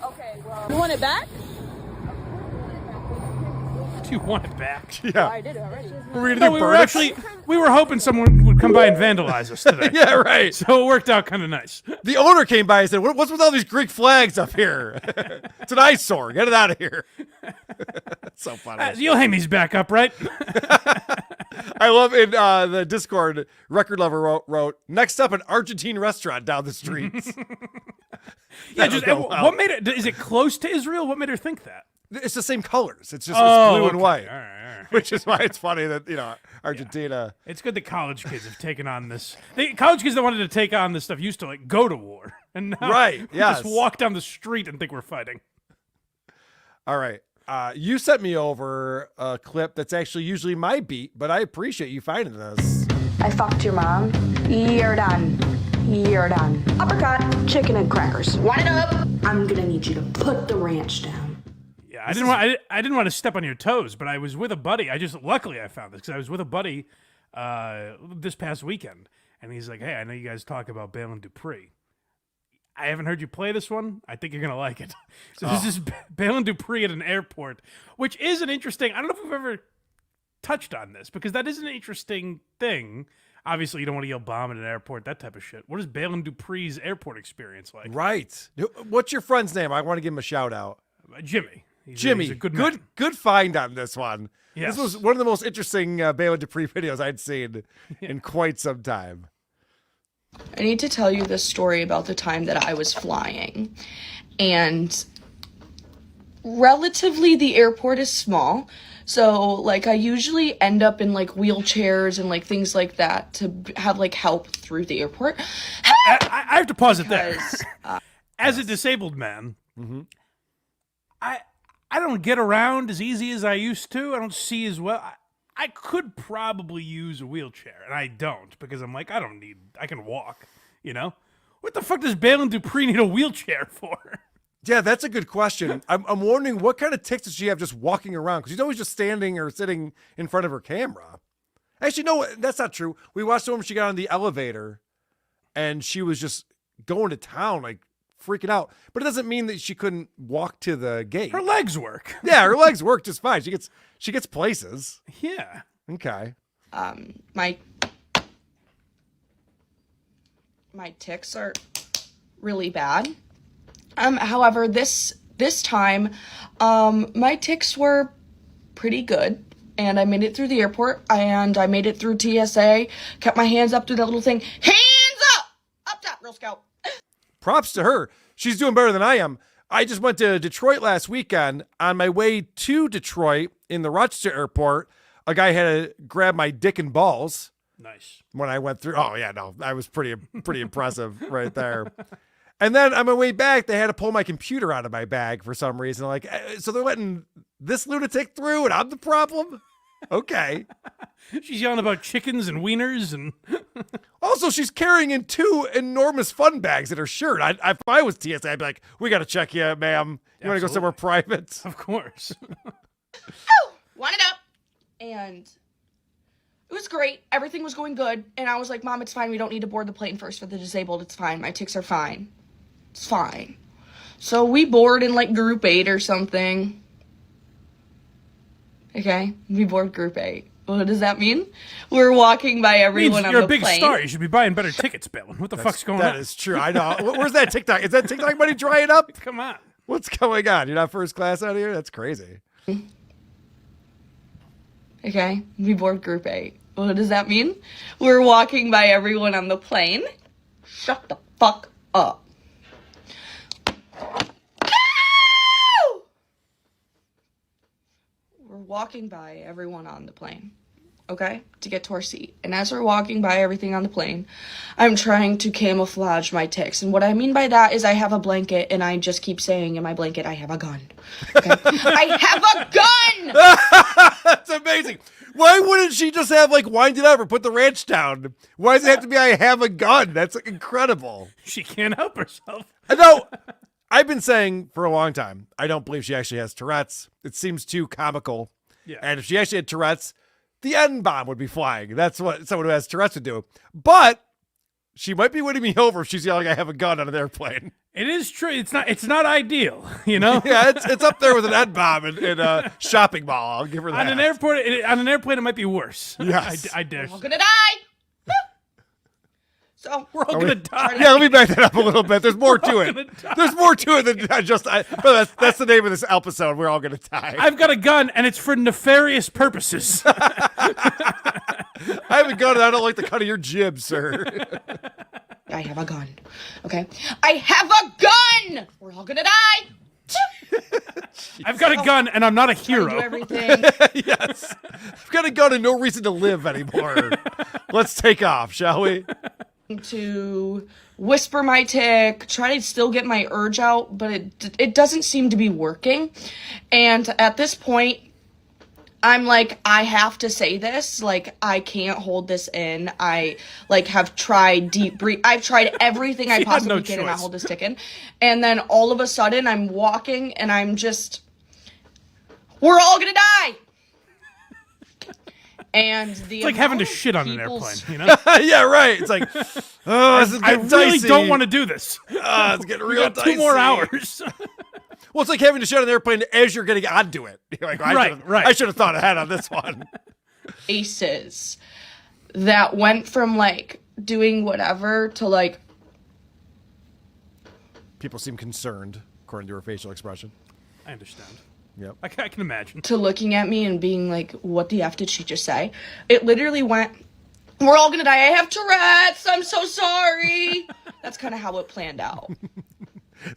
Okay, well, you want it back? Do you want it back? Yeah. I did it already. We were hoping someone would come by and vandalize us today. Yeah, right. So it worked out kind of nice. The owner came by and said, what's with all these Greek flags up here? It's an eyesore. Get it out of here. That's so funny. You'll hang these back up, right? I love in the Discord, Record Lover wrote, next up, an Argentine restaurant down the street. Yeah, just what made it? Is it close to Israel? What made her think that? It's the same colors. It's just Oh, it's blue and okay. white, All right. which is why it's funny that Argentina. Yeah. It's good that college kids have taken on this. College kids that wanted to take on this stuff used to like go to war, and now Right, we yes. just walk down the street and think we're fighting. All right, you sent me over a clip that's actually usually my beat, but I appreciate you finding this. I fucked your mom. You're done. You're done. Uppercut, chicken and crackers. Want it up? I'm gonna need you to put the ranch down. Yeah, I didn't want to step on your toes, but I was with a buddy. Luckily I found this because I was with a buddy this past weekend, and he's like, "Hey, I know you guys talk about Bale and Dupree. I haven't heard you play this one. I think you're gonna like it." So this is Bale and Dupree at an airport, which is an interesting. I don't know if we've ever touched on this because that is an interesting thing. Obviously, you don't want to yell bomb at an airport, that type of shit. What is Bale and Dupree's airport experience like? Right. What's your friend's name? I want to give him a shout out. Jimmy. Jimmy, he's a good man. good find on this one. Yes. This was one of the most interesting Bale and Dupree videos I'd seen in quite some time. I need to tell you this story about the time that I was flying. And relatively, the airport is small. So, like, I usually end up in, like, wheelchairs and, like, things like that to have, like, help through the airport. I have to pause it there. As a disabled man, I don't get around as easy as I used to. I don't see as well. I could probably use a wheelchair, and I don't because I'm like, I can walk, you know? What the fuck does Bale and Dupree need a wheelchair for? Yeah, that's a good question. I'm wondering what kind of tics does she have just walking around? Because she's always just standing or sitting in front of her camera. Actually, no, that's not true. We watched the one when she got on the elevator, and she was just going to town, like freaking out. But it doesn't mean that she couldn't walk to the gate. Her legs work. Yeah, her legs work just fine. She gets places. Yeah. Okay. My tics are really bad. However, this time, my tics were pretty good, and I made it through the airport, and I made it through TSA, kept my hands up through that little thing. Hands up! Up top, Girl Scout. Props to her. She's doing better than I am. I just went to Detroit last weekend. On my way to Detroit in the Rochester airport, a guy had to grab my dick and balls. Nice. When I went through. Oh, yeah, no. I was pretty impressive right there. And then on my way back, they had to pull my computer out of my bag for some reason. Like, so they're letting this lunatic through and I'm the problem? Okay. She's yelling about chickens and wieners and... Also, she's carrying in 2 enormous fun bags in her shirt. If I was TSA, I'd be like, we got to check you, ma'am. You want to go somewhere private? Of course. Want it up. And It was great. Everything was going good. And I was like, Mom, it's fine. We don't need to board the plane first for the disabled. It's fine. My tics are fine. It's fine. So we board in like group 8 or something. Okay? We board group 8. What does that mean? We're walking by everyone on the plane. You're a big star. You should be buying better tickets, Bill. What the fuck's going on? That is true. I know. Where's that TikTok? Is that TikTok money drying up? Come on. What's going on? You're not first class out here? That's crazy. Okay? We board group 8. What does that mean? We're walking by everyone on the plane. Shut the fuck up. We're walking by everyone on the plane, okay, to get to our seat. And as we're walking by everything on the plane, I'm trying to camouflage my tics. And what I mean by that is I have a blanket, and I just keep saying in my blanket, I have a gun. Okay? I have a gun! That's amazing. Why wouldn't she just have, like, wind it up or put the ranch down? Why does it have to be I have a gun? That's incredible. She can't help herself. No, I've been saying for a long time, I don't believe she actually has Tourette's. It seems too comical. Yeah. And if she actually had Tourette's, the N-bomb would be flying. That's what someone who has Tourette's would do. But she might be winning me over if she's yelling, I have a gun on an airplane. It is true. It's not ideal, you know? Yeah, it's up there with an N-bomb in a shopping mall. I'll give her that. On an airplane, it might be worse. Yes. I dare. We're gonna die! So we're all gonna die. Yeah, let me back that up a little bit. There's more to it. There's more to it than just. But that's the name of this episode. We're all gonna die. I've got a gun, and it's for nefarious purposes. I have a gun, and I don't like the cut of your jib, sir. I have a gun. Okay? I have a gun! We're all gonna die! I've got a gun, and I'm not a hero. Do everything. Yes. I've got a gun and no reason to live anymore. Let's take off, shall we? To whisper my tic, try to still get my urge out, but it doesn't seem to be working. And at this point, I'm like, I have to say this. Like, I can't hold this in. I, like, have tried deep breath. I've tried everything I possibly can to not hold this tic in. And then all of a sudden, I'm walking, and I'm just, we're all gonna die! And it's like having to shit on an airplane, you know? Yeah, right. It's like, oh, this is I getting really dicey. don't want to do this. It's getting real got 2 more hours. Well, it's like having to shit on an airplane as you're getting onto it. You're like, right. I should have thought ahead on this one. Aces that went from, like, doing whatever to, like... People seem concerned, according to her facial expression. I understand. Yep. I can imagine. To looking at me and being like, what the F did she just say? It literally went, we're all gonna die. I have Tourette's. I'm so sorry. That's kind of how it planned out.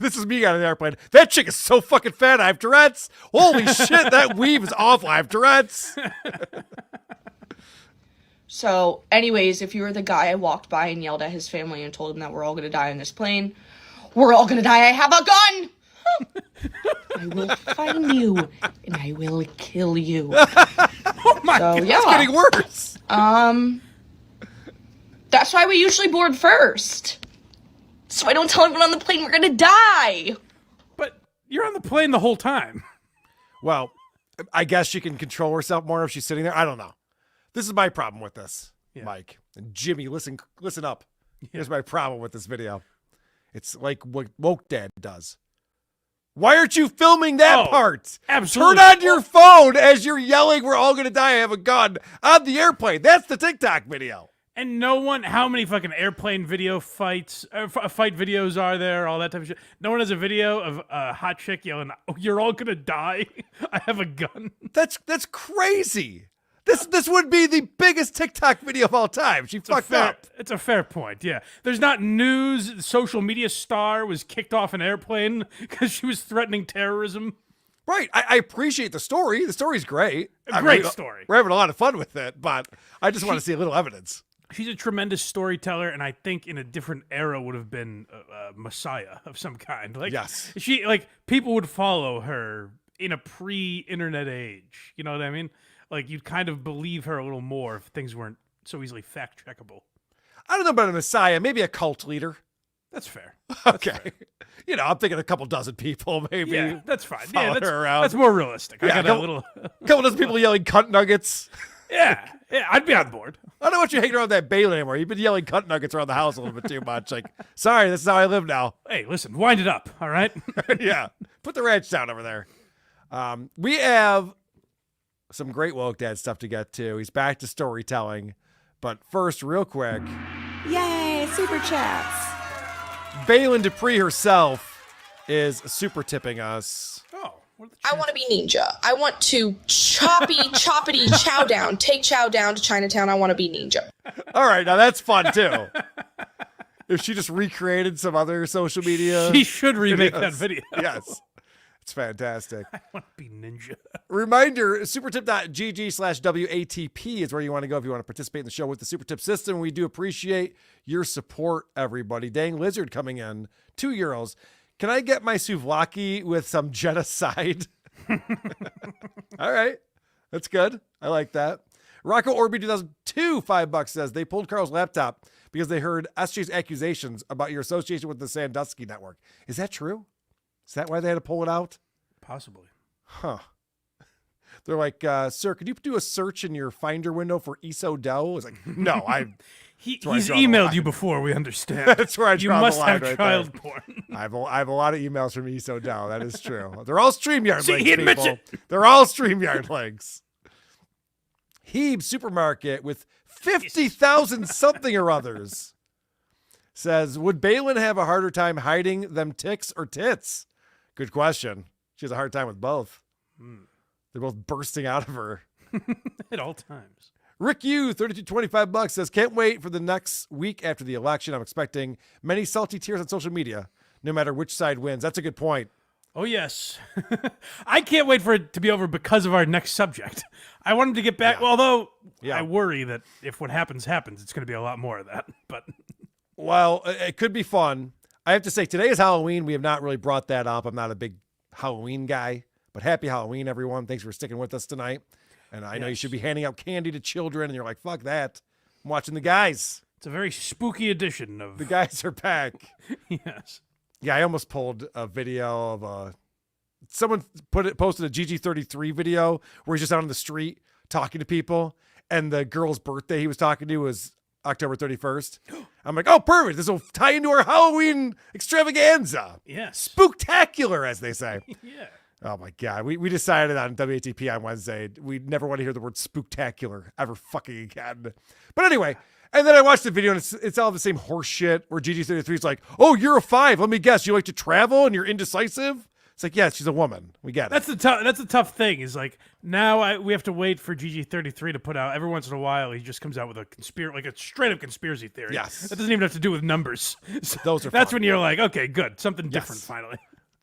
This is me on an airplane. That chick is so fucking fat. I have Tourette's. Holy shit, that weave is awful. I have Tourette's. So, anyways, if you were the guy I walked by and yelled at his family and told him that we're all gonna die on this plane, we're all gonna die. I have a gun. I will find you and I will kill you. Oh my God, yeah. it's getting worse. That's why we usually board first. So I don't tell everyone on the plane we're gonna die. But you're on the plane the whole time. Well, I guess she can control herself more if she's sitting there. I don't know. This is my problem with this, Mike. And Jimmy, listen up. Here's my problem with this video. It's like what Woke Dad does. Why aren't you filming that part? Absolutely. Turn on your phone as you're yelling, we're all going to die, I have a gun, on the airplane. That's the TikTok video. And no one, how many fucking airplane video fights, fight videos are there, all that type of shit? No one has a video of a hot chick yelling, oh, you're all going to die, I have a gun. That's crazy. This would be the biggest TikTok video of all time. She fucked up. It's a fair point, yeah. There's not news. The social media star was kicked off an airplane because she was threatening terrorism. Right. I appreciate the story. The story's great. Great story. We're having a lot of fun with it, but I just want to see a little evidence. She's a tremendous storyteller, and I think in a different era would have been a messiah of some kind. Like, yes. People would follow her in a pre-internet age. You know what I mean? Like, you'd kind of believe her a little more if things weren't so easily fact-checkable. I don't know about a messiah, maybe a cult leader. That's fair. Okay. Fair. You know, I'm thinking a couple dozen people, maybe. Yeah, that's fine. Follow her around. That's more realistic. Yeah, I got a little... couple dozen people yelling cunt nuggets. Yeah, I'd be on board. I don't want you hanging around that Bailey anymore. You've been yelling cut nuggets around the house a little bit too much. Like, sorry, this is how I live now. Hey, listen, wind it up, all right? Yeah, put the ranch down over there. We have some great woke dad stuff to get to. He's back to storytelling. But first, real quick. Yay, super chats. Balin Dupree herself is super tipping us. I want to be ninja. I want to choppity chow down. Take chow down to Chinatown. I want to be ninja. All right, now that's fun too. If she just recreated some other social media. She should remake that video. Yes. It's fantastic. I want to be ninja. Reminder, supertip.gg/WATP is where you want to go if you want to participate in the show with the Super Tip system. We do appreciate your support, everybody. Dang Lizard coming in, €2. Can I get my souvlaki with some genocide? All right. That's good. I like that. Rocco Orby 2002, $5 says they pulled Carl's laptop because they heard SJ's accusations about your association with the Sandusky network. Is that true? Is that why they had to pull it out? Possibly. Huh. They're like, sir, could you do a search in your Finder window for Iso Doe? I was like, no, he's emailed you before, we understand. That's where I draw You must the line have right child there. porn. I have a lot of emails from Iso Doe. That is true. They're all StreamYard See, links, he admits people. it. They're all StreamYard links. Hebe Supermarket with 50,000 something or others says, would Balin have a harder time hiding them ticks or tits? Good question. She has a hard time with both. They're both bursting out of her. At all times. Rick Yu, $32.25 says, can't wait for the next week after the election. I'm expecting many salty tears on social media, no matter which side wins. That's a good point. Oh, yes. I can't wait for it to be over because of our next subject. I want him to get back, although I worry that if what happens, it's going to be a lot more of that. But well, it could be fun. I have to say, today is Halloween. We have not really brought that up. I'm not a big Halloween guy, but happy Halloween, everyone. Thanks for sticking with us tonight. And I know you should be handing out candy to children, and you're like, fuck that. I'm watching the guys. It's a very spooky edition of... The guys are back. Yes. Yeah, I almost pulled a video of someone posted a GG33 video where he's just out on the street talking to people, and the girl's birthday he was talking to was October 31st. I'm like, oh, perfect. This will tie into our Halloween extravaganza. Yes. Spooktacular, as they say. Yeah. Oh, my God. We decided on WATP on Wednesday we never want to hear the word spooktacular ever fucking again. But anyway, and then I watched the video, and it's all the same horse shit where GG33 is like, oh, you're a 5. Let me guess. You like to travel and you're indecisive? It's like, yeah, she's a woman. We get it. That's the tough thing is like now we have to wait for GG33 to put out. Every once in a while, he just comes out with a straight up conspiracy theory. Yes. That doesn't even have to do with numbers. So Those are that's fun. when you're like, okay, good. Something different finally.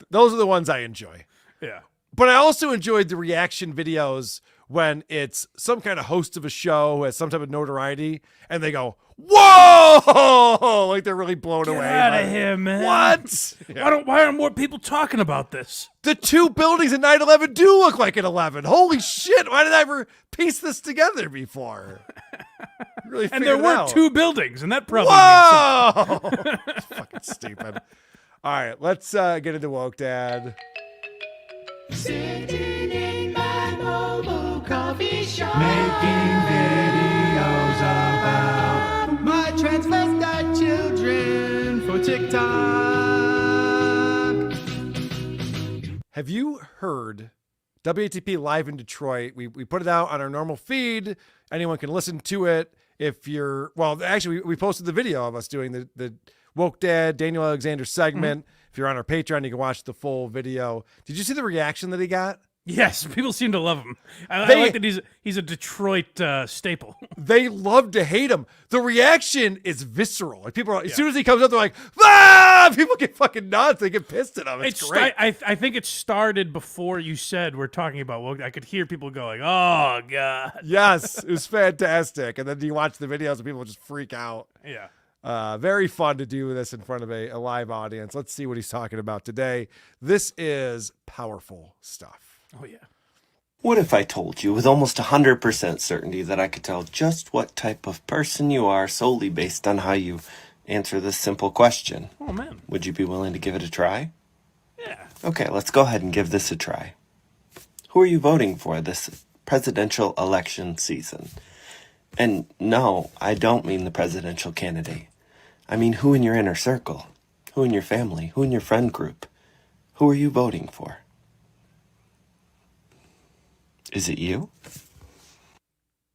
Those are the ones I enjoy. Yeah. But I also enjoyed the reaction videos when it's some kind of host of a show who has some type of notoriety and they go, whoa! Like they're really blown away. Get out by of it. here, man. What? Yeah. Why aren't more people talking about this? The two buildings in 9/11 do look like an 11. Holy shit. Why did I ever piece this together before? Really And there figured it were out. 2 buildings, and that probably Whoa! means something. It's fucking stupid. All right, let's get into Woke Dad. Sitting in my mobile coffee shop, making videos about my transvestite children for TikTok. Have you heard WATP Live in Detroit? We put it out on our normal feed. Anyone can listen to it. If you're, well, actually, we posted the video of us doing the Woke Dad, Daniel Alexander segment. Mm-hmm. If you're on our Patreon, you can watch the full video. Did you see the reaction that he got? Yes, people seem to love him. I like that he's a Detroit staple. They love to hate him. The reaction is visceral. Like people are, as soon as he comes up, they're like, ah! People get fucking nuts. They get pissed at him. It's great. I think it started before you said we're talking about woke. I could hear people going, oh, God. Yes, it was fantastic. And then you watch the videos and people just freak out. Yeah. Very fun to do this in front of a live audience. Let's see what he's talking about today. This is powerful stuff. Oh, yeah. What if I told you with almost 100% certainty that I could tell just what type of person you are solely based on how you answer this simple question? Oh, man. Would you be willing to give it a try? Yeah. Okay, let's go ahead and give this a try. Who are you voting for this presidential election season. And no, I don't mean the presidential candidate. I mean who in your inner circle, who in your family, who in your friend group. Who are you voting for? Is it you?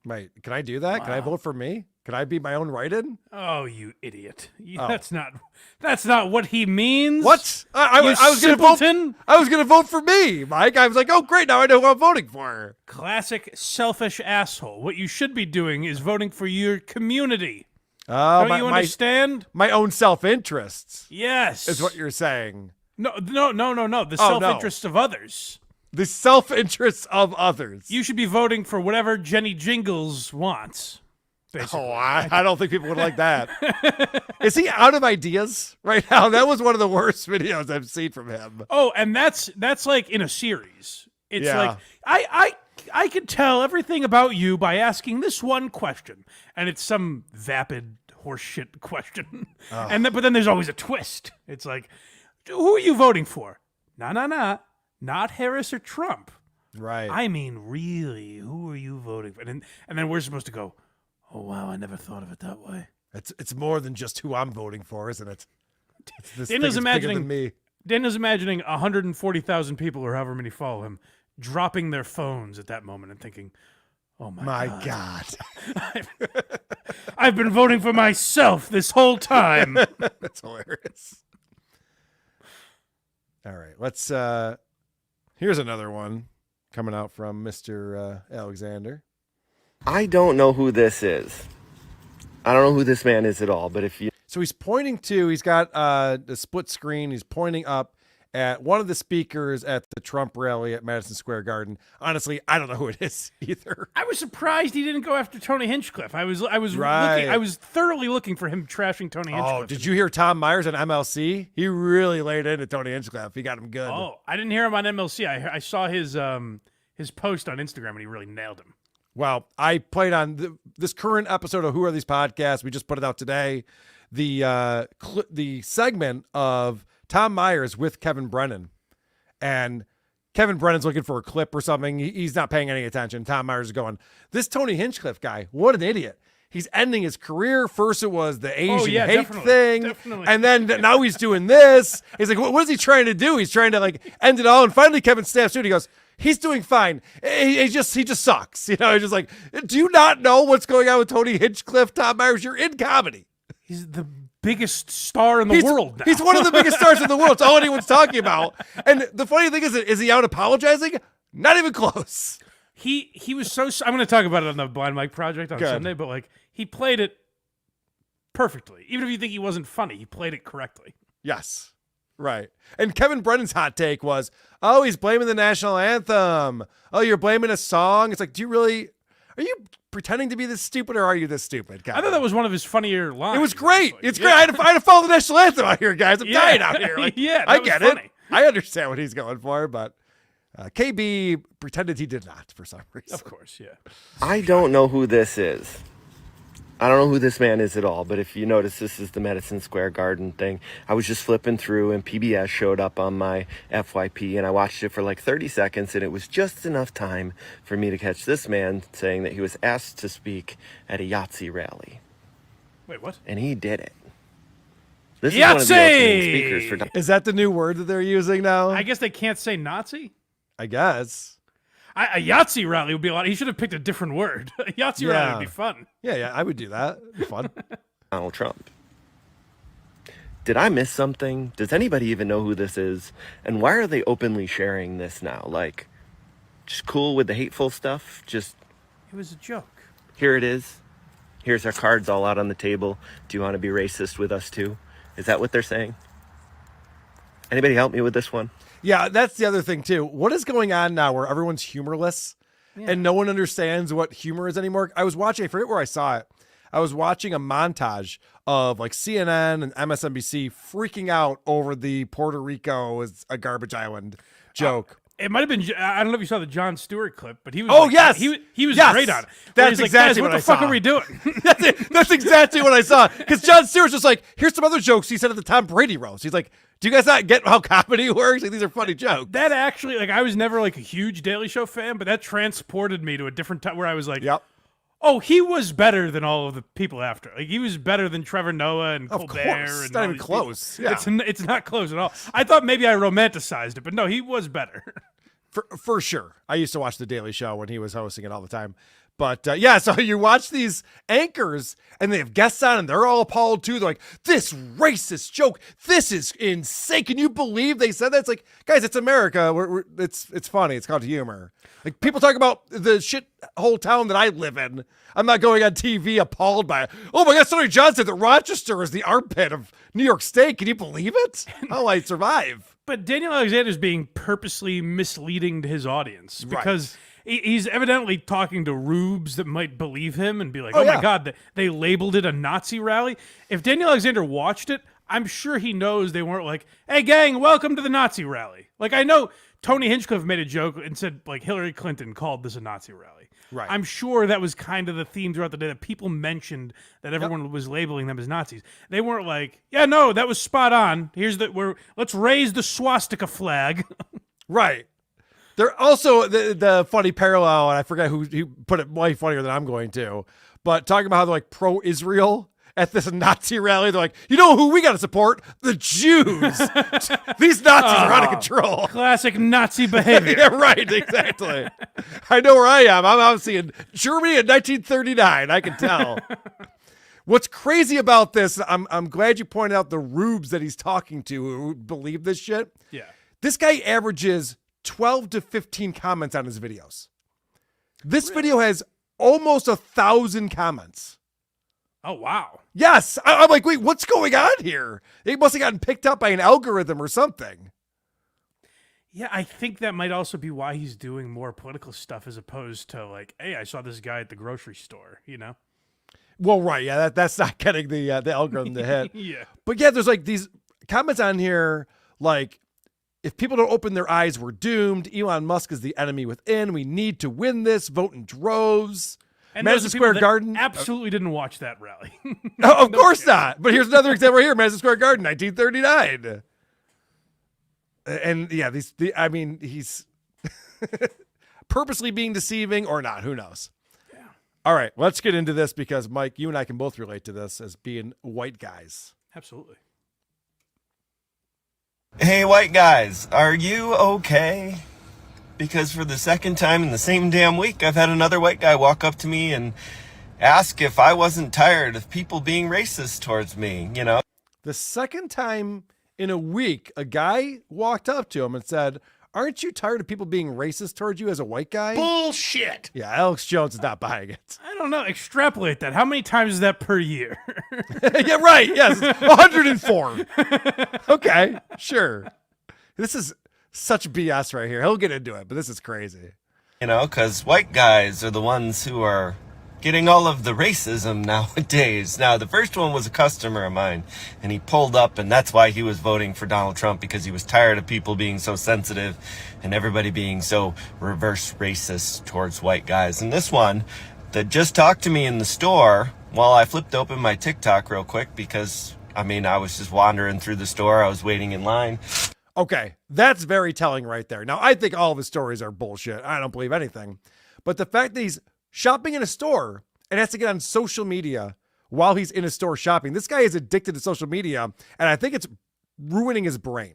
Wait, can I do that? Can I vote for me? Can I be my own write-in? Oh, you idiot! That's not what he means. What? I was going to simpleton. vote. I was going to vote for me, Mike. I was like, oh, great! Now I know who I'm voting for. Classic selfish asshole. What you should be doing is voting for your community. Don't you understand? My own self-interests. Yes, is what you're saying. No. The self-interests of others. The self-interests of others. You should be voting for whatever Jenny Jingles wants. Basically. Oh, I don't think people would like that. Is he out of ideas right now? That was one of the worst videos I've seen from him. Oh, and that's like in a series. It's like I could tell everything about you by asking this one question, and it's some vapid horseshit question. Oh. But then there's always a twist. It's like, who are you voting for? Not Harris or Trump. Right. I mean, really, who are you voting for? And then we're supposed to go, oh, wow, I never thought of it that way. It's more than just who I'm voting for, isn't it? Daniel's imagining 140,000 people or however many follow him dropping their phones at that moment and thinking, oh, my God. I've been voting for myself this whole time. That's hilarious. All right, let's... Here's another one coming out from Mr. Alexander. I don't know who this is. I don't know who this man is at all, but if you... So he's got the split screen. He's pointing up at one of the speakers at the Trump rally at Madison Square Garden. Honestly, I don't know who it is either. I was surprised he didn't go after Tony Hinchcliffe. I was thoroughly looking for him trashing Tony Hinchcliffe. Oh, did you hear Tom Myers on MLC? He really laid into Tony Hinchcliffe. He got him good. Oh, I didn't hear him on MLC. I saw his post on Instagram and he really nailed him. Well, I played on this current episode of Who Are These Podcasts. We just put it out today. The segment of Tom Myers with Kevin Brennan, and Kevin Brennan's looking for a clip or something. He's not paying any attention. Tom Myers is going, this Tony Hinchcliffe guy, what an idiot. He's ending his career. First it was the Asian hate thing. Definitely. And then now he's doing this. He's like, what is he trying to do? He's trying to like end it all. And finally Kevin snaps through. He goes, he's doing fine. He just sucks. You know, he's just like, do you not know what's going on with Tony Hinchcliffe, Tom Myers? You're in comedy. He's the biggest star in the world now. He's one of the biggest stars in the world. It's all anyone's talking about. And the funny thing is he out apologizing? Not even close. He was so... I'm going to talk about it on the Blind Mike Project on Sunday, but like he played it perfectly. Even if you think he wasn't funny, he played it correctly. Yes. Right. And Kevin Brennan's hot take was, oh, he's blaming the national anthem. Oh, you're blaming a song. It's like, are you pretending to be this stupid or are you this stupid, Kevin? I thought that was one of his funnier lines. It was great. It's great. I had to follow the national anthem out here, guys. I'm dying out here. Like, I get it. I understand what he's going for, but KB pretended he did not for some reason. Of course, yeah. I don't know who this is. I don't know who this man is at all, but if you notice, this is the Madison Square Garden thing. I was just flipping through, and PBS showed up on my FYP, and I watched it for like 30 seconds, and it was just enough time for me to catch this man saying that he was asked to speak at a Yahtzee rally. Wait, what? And he did it. This is one of the opening speakers for... Is that the new word that they're using now? I guess they can't say Nazi? I guess. A Yahtzee rally would be a lot. He should have picked a different word. A Yahtzee rally would be fun. Yeah, I would do that. It'd be fun. Donald Trump. Did I miss something? Does anybody even know who this is? And why are they openly sharing this now? Like, just cool with the hateful stuff? Just... It was a joke. Here it is. Here's our cards all out on the table. Do you want to be racist with us too? Is that what they're saying? Anybody help me with this one? Yeah, that's the other thing, too. What is going on now where everyone's humorless and no one understands what humor is anymore? I was watching, I forget where I saw it. I was watching a montage of like CNN and MSNBC freaking out over the Puerto Rico is a garbage island joke. It might have been. I don't know if you saw the Jon Stewart clip, but he was. Oh, like, yes! he was Yes! great on it. That's He's exactly like, what I the fuck saw. are we doing? That's exactly what I saw. Because Jon Stewart's just like, here's some other jokes he said at the Tom Brady roast. He's like, do you guys not get how comedy works? Like, these are funny jokes. That actually, like, I was never like a huge Daily Show fan, but that transported me to a different time where I was like, yep. Oh, he was better than all of the people after. Like, he was better than Trevor Noah and Of Colbert. course. And Not all even these close. people. Yeah. It's not close at all. I thought maybe I romanticized it, but no, he was better. For sure. I used to watch The Daily Show when he was hosting it all the time. But yeah, so you watch these anchors and they have guests on and they're all appalled too. They're like, this racist joke, this is insane. Can you believe they said that? It's like, guys, it's America. It's funny. It's called humor. Like, people talk about the shit whole town that I live in. I'm not going on TV appalled by it. Oh my God, Sonny John said that Rochester is the armpit of New York State. Can you believe it? How I survive. But Daniel Alexander's being purposely misleading to his audience because he's evidently talking to rubes that might believe him and be like, oh my God, they labeled it a Nazi rally. If Daniel Alexander watched it, I'm sure he knows they weren't like, hey, gang, welcome to the Nazi rally. Like, I know Tony Hinchcliffe made a joke and said, like, Hillary Clinton called this a Nazi rally. Right. I'm sure that was kind of the theme throughout the day, that people mentioned that everyone was labeling them as Nazis. They weren't like, yeah, no, that was spot on. Let's raise the swastika flag. Right. They're also the funny parallel, and I forget who put it way funnier than I'm going to, but talking about how they're like pro-Israel at this Nazi rally. They're like, you know who we got to support? The Jews. These Nazis are out of control. Classic Nazi behavior. Yeah, right, exactly. I know where I am. I'm obviously in Germany in 1939. I can tell. What's crazy about this, I'm glad you pointed out the rubes that he's talking to who believe this shit. Yeah. This guy averages 12 to 15 comments on his videos. This video has almost 1,000 comments. Oh, wow. Yes. I'm like, wait, what's going on here? They must have gotten picked up by an algorithm or something. Yeah, I think that might also be why he's doing more political stuff as opposed to like, hey, I saw this guy at the grocery store, you know? Well, right. Yeah, that's not getting the algorithm to hit. Yeah. But yeah, there's like these comments on here like, if people don't open their eyes, we're doomed. Elon Musk is the enemy within. We need to win this. Vote in droves. And Madison Square Garden absolutely didn't watch that rally. No, of course not. But here's another example right here. Madison Square Garden, 1939. And yeah, he's purposely being deceiving or not. Who knows? Yeah. All right, let's get into this because, Mike, you and I can both relate to this as being white guys. Absolutely. Hey, white guys, are you okay? Because for the second time in the same damn week, I've had another white guy walk up to me and ask if I wasn't tired of people being racist towards me, you know? The second time in a week, a guy walked up to him and said, aren't you tired of people being racist towards you as a white guy? Bullshit. Yeah, Alex Jones is not buying it. I don't know. Extrapolate that. How many times is that per year? Yeah, right. Yes, 104. Okay, sure. This is such BS right here. He'll get into it, but this is crazy. You know, because white guys are the ones who are getting all of the racism nowadays. Now, the first one was a customer of mine, and he pulled up, and that's why he was voting for Donald Trump, because he was tired of people being so sensitive and everybody being so reverse racist towards white guys. And this one that just talked to me in the store while I flipped open my TikTok real quick because, I was just wandering through the store. I was waiting in line. Okay, that's very telling right there. Now, I think all of his stories are bullshit. I don't believe anything. But the fact that he's shopping in a store and has to get on social media while he's in a store shopping, this guy is addicted to social media, and I think it's ruining his brain.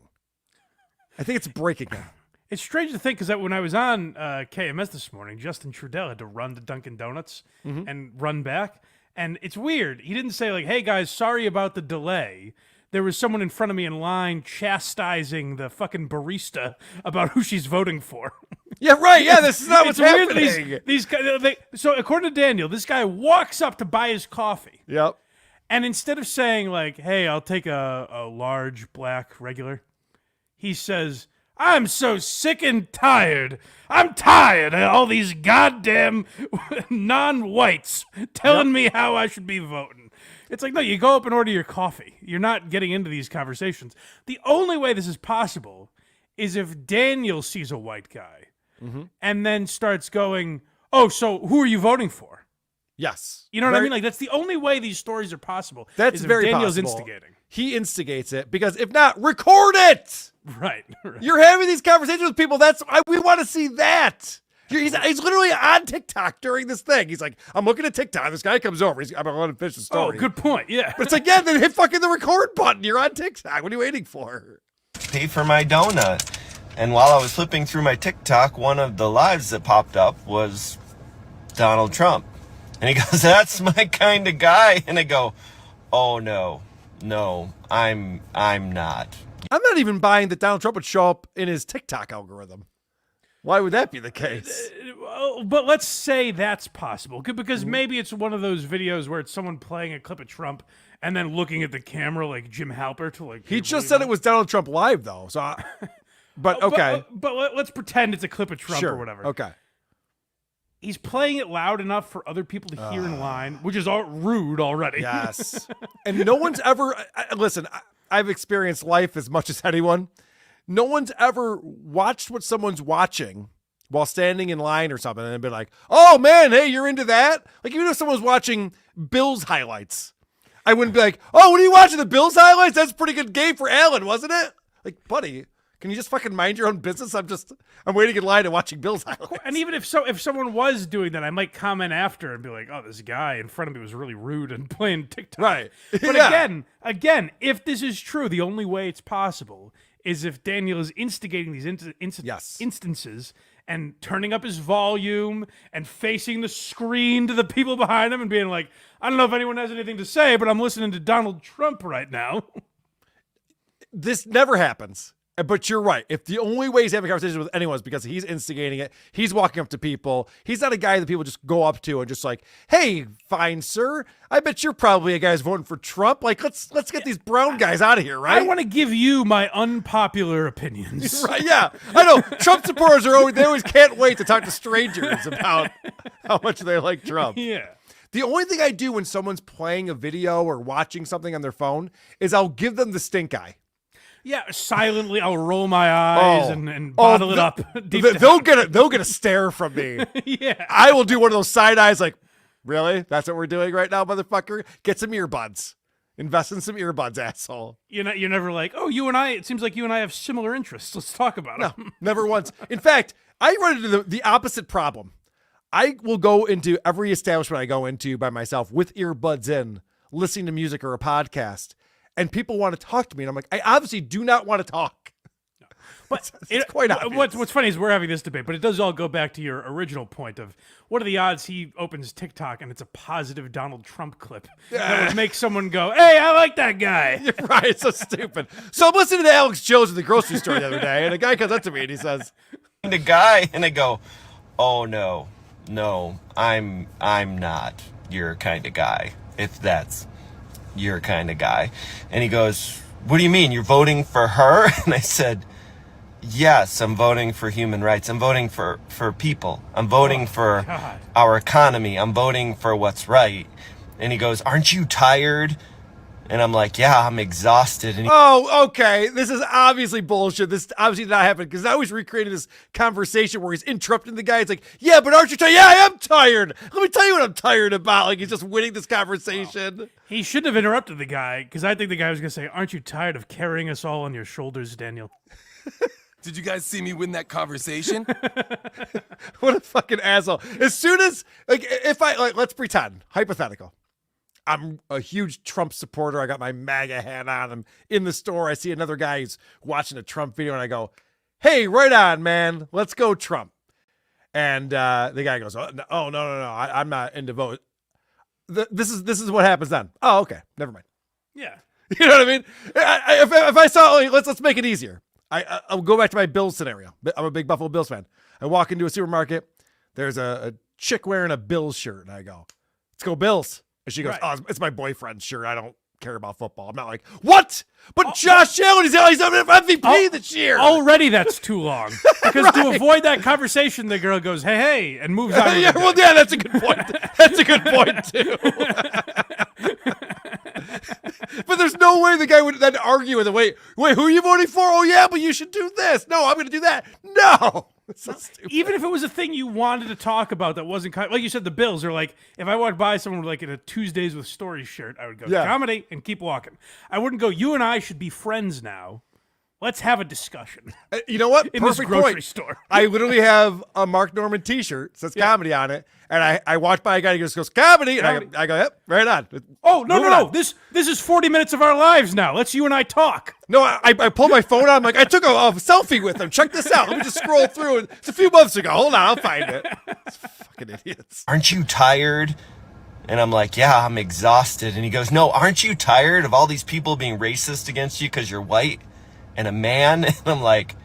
I think it's breaking him. It's strange to think because when I was on KMS this morning, Justin Trudell had to run to Dunkin' Donuts and run back. And it's weird. He didn't say like, hey, guys, sorry about the delay. There was someone in front of me in line chastising the fucking barista about who she's voting for. Yeah, right. Yeah, this is not what's happening. These guys, so according to Daniel, this guy walks up to buy his coffee. Yep. And instead of saying like, hey, I'll take a large black regular, he says, I'm so sick and tired. I'm tired of all these goddamn non-whites telling me how I should be voting. It's like, no, you go up and order your coffee. You're not getting into these conversations. The only way this is possible is if Daniel sees a white guy Mm-hmm. and then starts going, oh, so who are you voting for? Yes. You know what I mean? Like, that's the only way these stories are possible. That's is if very Daniel's possible. instigating. He instigates it because if not, record it. Right. You're having these conversations with people. We want to see that. He's literally on TikTok during this thing. He's like, I'm looking at TikTok. This guy comes over. I'm going to finish the story. Oh, good point. Yeah. But it's like, yeah, then hit fucking the record button. You're on TikTok. What are you waiting for? Pay for my donut. And while I was flipping through my TikTok, one of the lives that popped up was Donald Trump. And he goes, that's my kind of guy. And I go, oh, no, I'm not. I'm not even buying that Donald Trump would show up in his TikTok algorithm. Why would that be the case? But let's say that's possible, because maybe it's one of those videos where it's someone playing a clip of Trump and then looking at the camera like Jim Halpert. Like, he just said it was Donald Trump live, though. So, but okay. But let's pretend it's a clip of Trump or whatever. Okay. He's playing it loud enough for other people to hear in line, which is rude already. Yes. And no one's ever, listen, I've experienced life as much as anyone. No one's ever watched what someone's watching while standing in line or something and been like, oh man, hey, you're into that? Like, even if someone was watching Bills highlights, I wouldn't be like, oh, what are you watching, the Bills highlights? That's a pretty good game for Allen, wasn't it? Like, buddy, can you just fucking mind your own business? I'm waiting in line and watching Bills highlights. And even if someone was doing that, I might comment after and be like, oh, this guy in front of me was really rude and playing TikTok. Right. But Yeah. again, if this is true, the only way it's possible is if Daniel is instigating these instances and turning up his volume and facing the screen to the people behind him and being like, I don't know if anyone has anything to say, but I'm listening to Donald Trump right now. This never happens. But you're right. If the only way he's having a conversation with anyone is because he's instigating it, he's walking up to people. He's not a guy that people just go up to and just like, hey, fine, sir. I bet you're probably a guy who's voting for Trump. Like, let's get these brown guys out of here, right? I want to give you my unpopular opinions. Right, yeah. I know. Trump supporters they always can't wait to talk to strangers about how much they like Trump. Yeah. The only thing I do when someone's playing a video or watching something on their phone is I'll give them the stink eye. Yeah, silently, I'll roll my eyes and bottle it up. They'll get a stare from me. Yeah, I will do one of those side eyes, like, really? That's what we're doing right now, motherfucker? Get some earbuds. Invest in some earbuds, asshole. You're never like, oh, you and I. It seems like you and I have similar interests. Let's talk about No, them. never once. In fact, I run into the opposite problem. I will go into every establishment I go into by myself with earbuds in, listening to music or a podcast. And people want to talk to me, and I'm like, I obviously do not want to talk. But it's quite obvious. What's funny is we're having this debate, but it does all go back to your original point of what are the odds he opens TikTok and it's a positive Donald Trump clip that would make someone go, hey, I like that guy. You're right, it's so stupid. So I'm listening to Alex Jones at the grocery store the other day, and a guy comes up to me and he says, The guy, and I go, oh, no, I'm not your kind of guy, if that's your kind of guy. And he goes, what do you mean, you're voting for her? And I said, yes, I'm voting for human rights. I'm voting for people. I'm voting for our economy. I'm voting for what's right. And he goes, aren't you tired? And I'm like, yeah, I'm exhausted. And oh, okay. This is obviously bullshit. This obviously did not happen because now he's recreating this conversation where he's interrupting the guy. It's like, yeah, but aren't you tired? Yeah, I am tired. Let me tell you what I'm tired about. Like, he's just winning this conversation. Well, he shouldn't have interrupted the guy because I think the guy was going to say, aren't you tired of carrying us all on your shoulders, Daniel? Did you guys see me win that conversation? What a fucking asshole. As soon as, let's pretend, hypothetical. I'm a huge Trump supporter. I got my MAGA hat on. I'm in the store. I see another guy who's watching a Trump video, and I go, hey, right on, man. Let's go Trump. And the guy goes, no. I'm not into vote. This is what happens then. Oh, okay. Never mind. Yeah. You know what I mean? If I saw, let's make it easier. I'll go back to my Bills scenario. I'm a big Buffalo Bills fan. I walk into a supermarket. There's a chick wearing a Bills shirt, and I go, let's go Bills. And she goes, oh, it's my boyfriend's shirt. I don't care about football. I'm not like, what? But Josh Allen, he's MVP this year. Already that's too long. Because to avoid that conversation, the girl goes, hey, and moves on. Yeah, that's a good point. That's a good point, too. But there's no no way the guy would then argue with him. Wait, who are you voting for? Oh, yeah, but you should do this. No, I'm going to do that. No. It's so stupid. Even if it was a thing you wanted to talk about that wasn't like you said, the Bills are like, if I walked by someone like in a Tuesdays with Stories shirt, I would go comedy and keep walking. I wouldn't go, you and I should be friends now. Let's have a discussion. You know what? In Perfect this grocery point. store. I literally have a Mark Norman t-shirt, says comedy on it. And I walked by a guy who goes, comedy. And I go, yep, right on. Oh, no. This is 40 minutes of our lives now. Let's you and I talk. No, I pull my phone out. I'm like, I took a selfie with him. Check this out. Let me just scroll through it. It's a few months ago. Hold on, I'll find it. It's fucking idiots. Aren't you tired? And I'm like, yeah, I'm exhausted. And he goes, no, aren't you tired of all these people being racist against you because you're white and a man? And I'm like,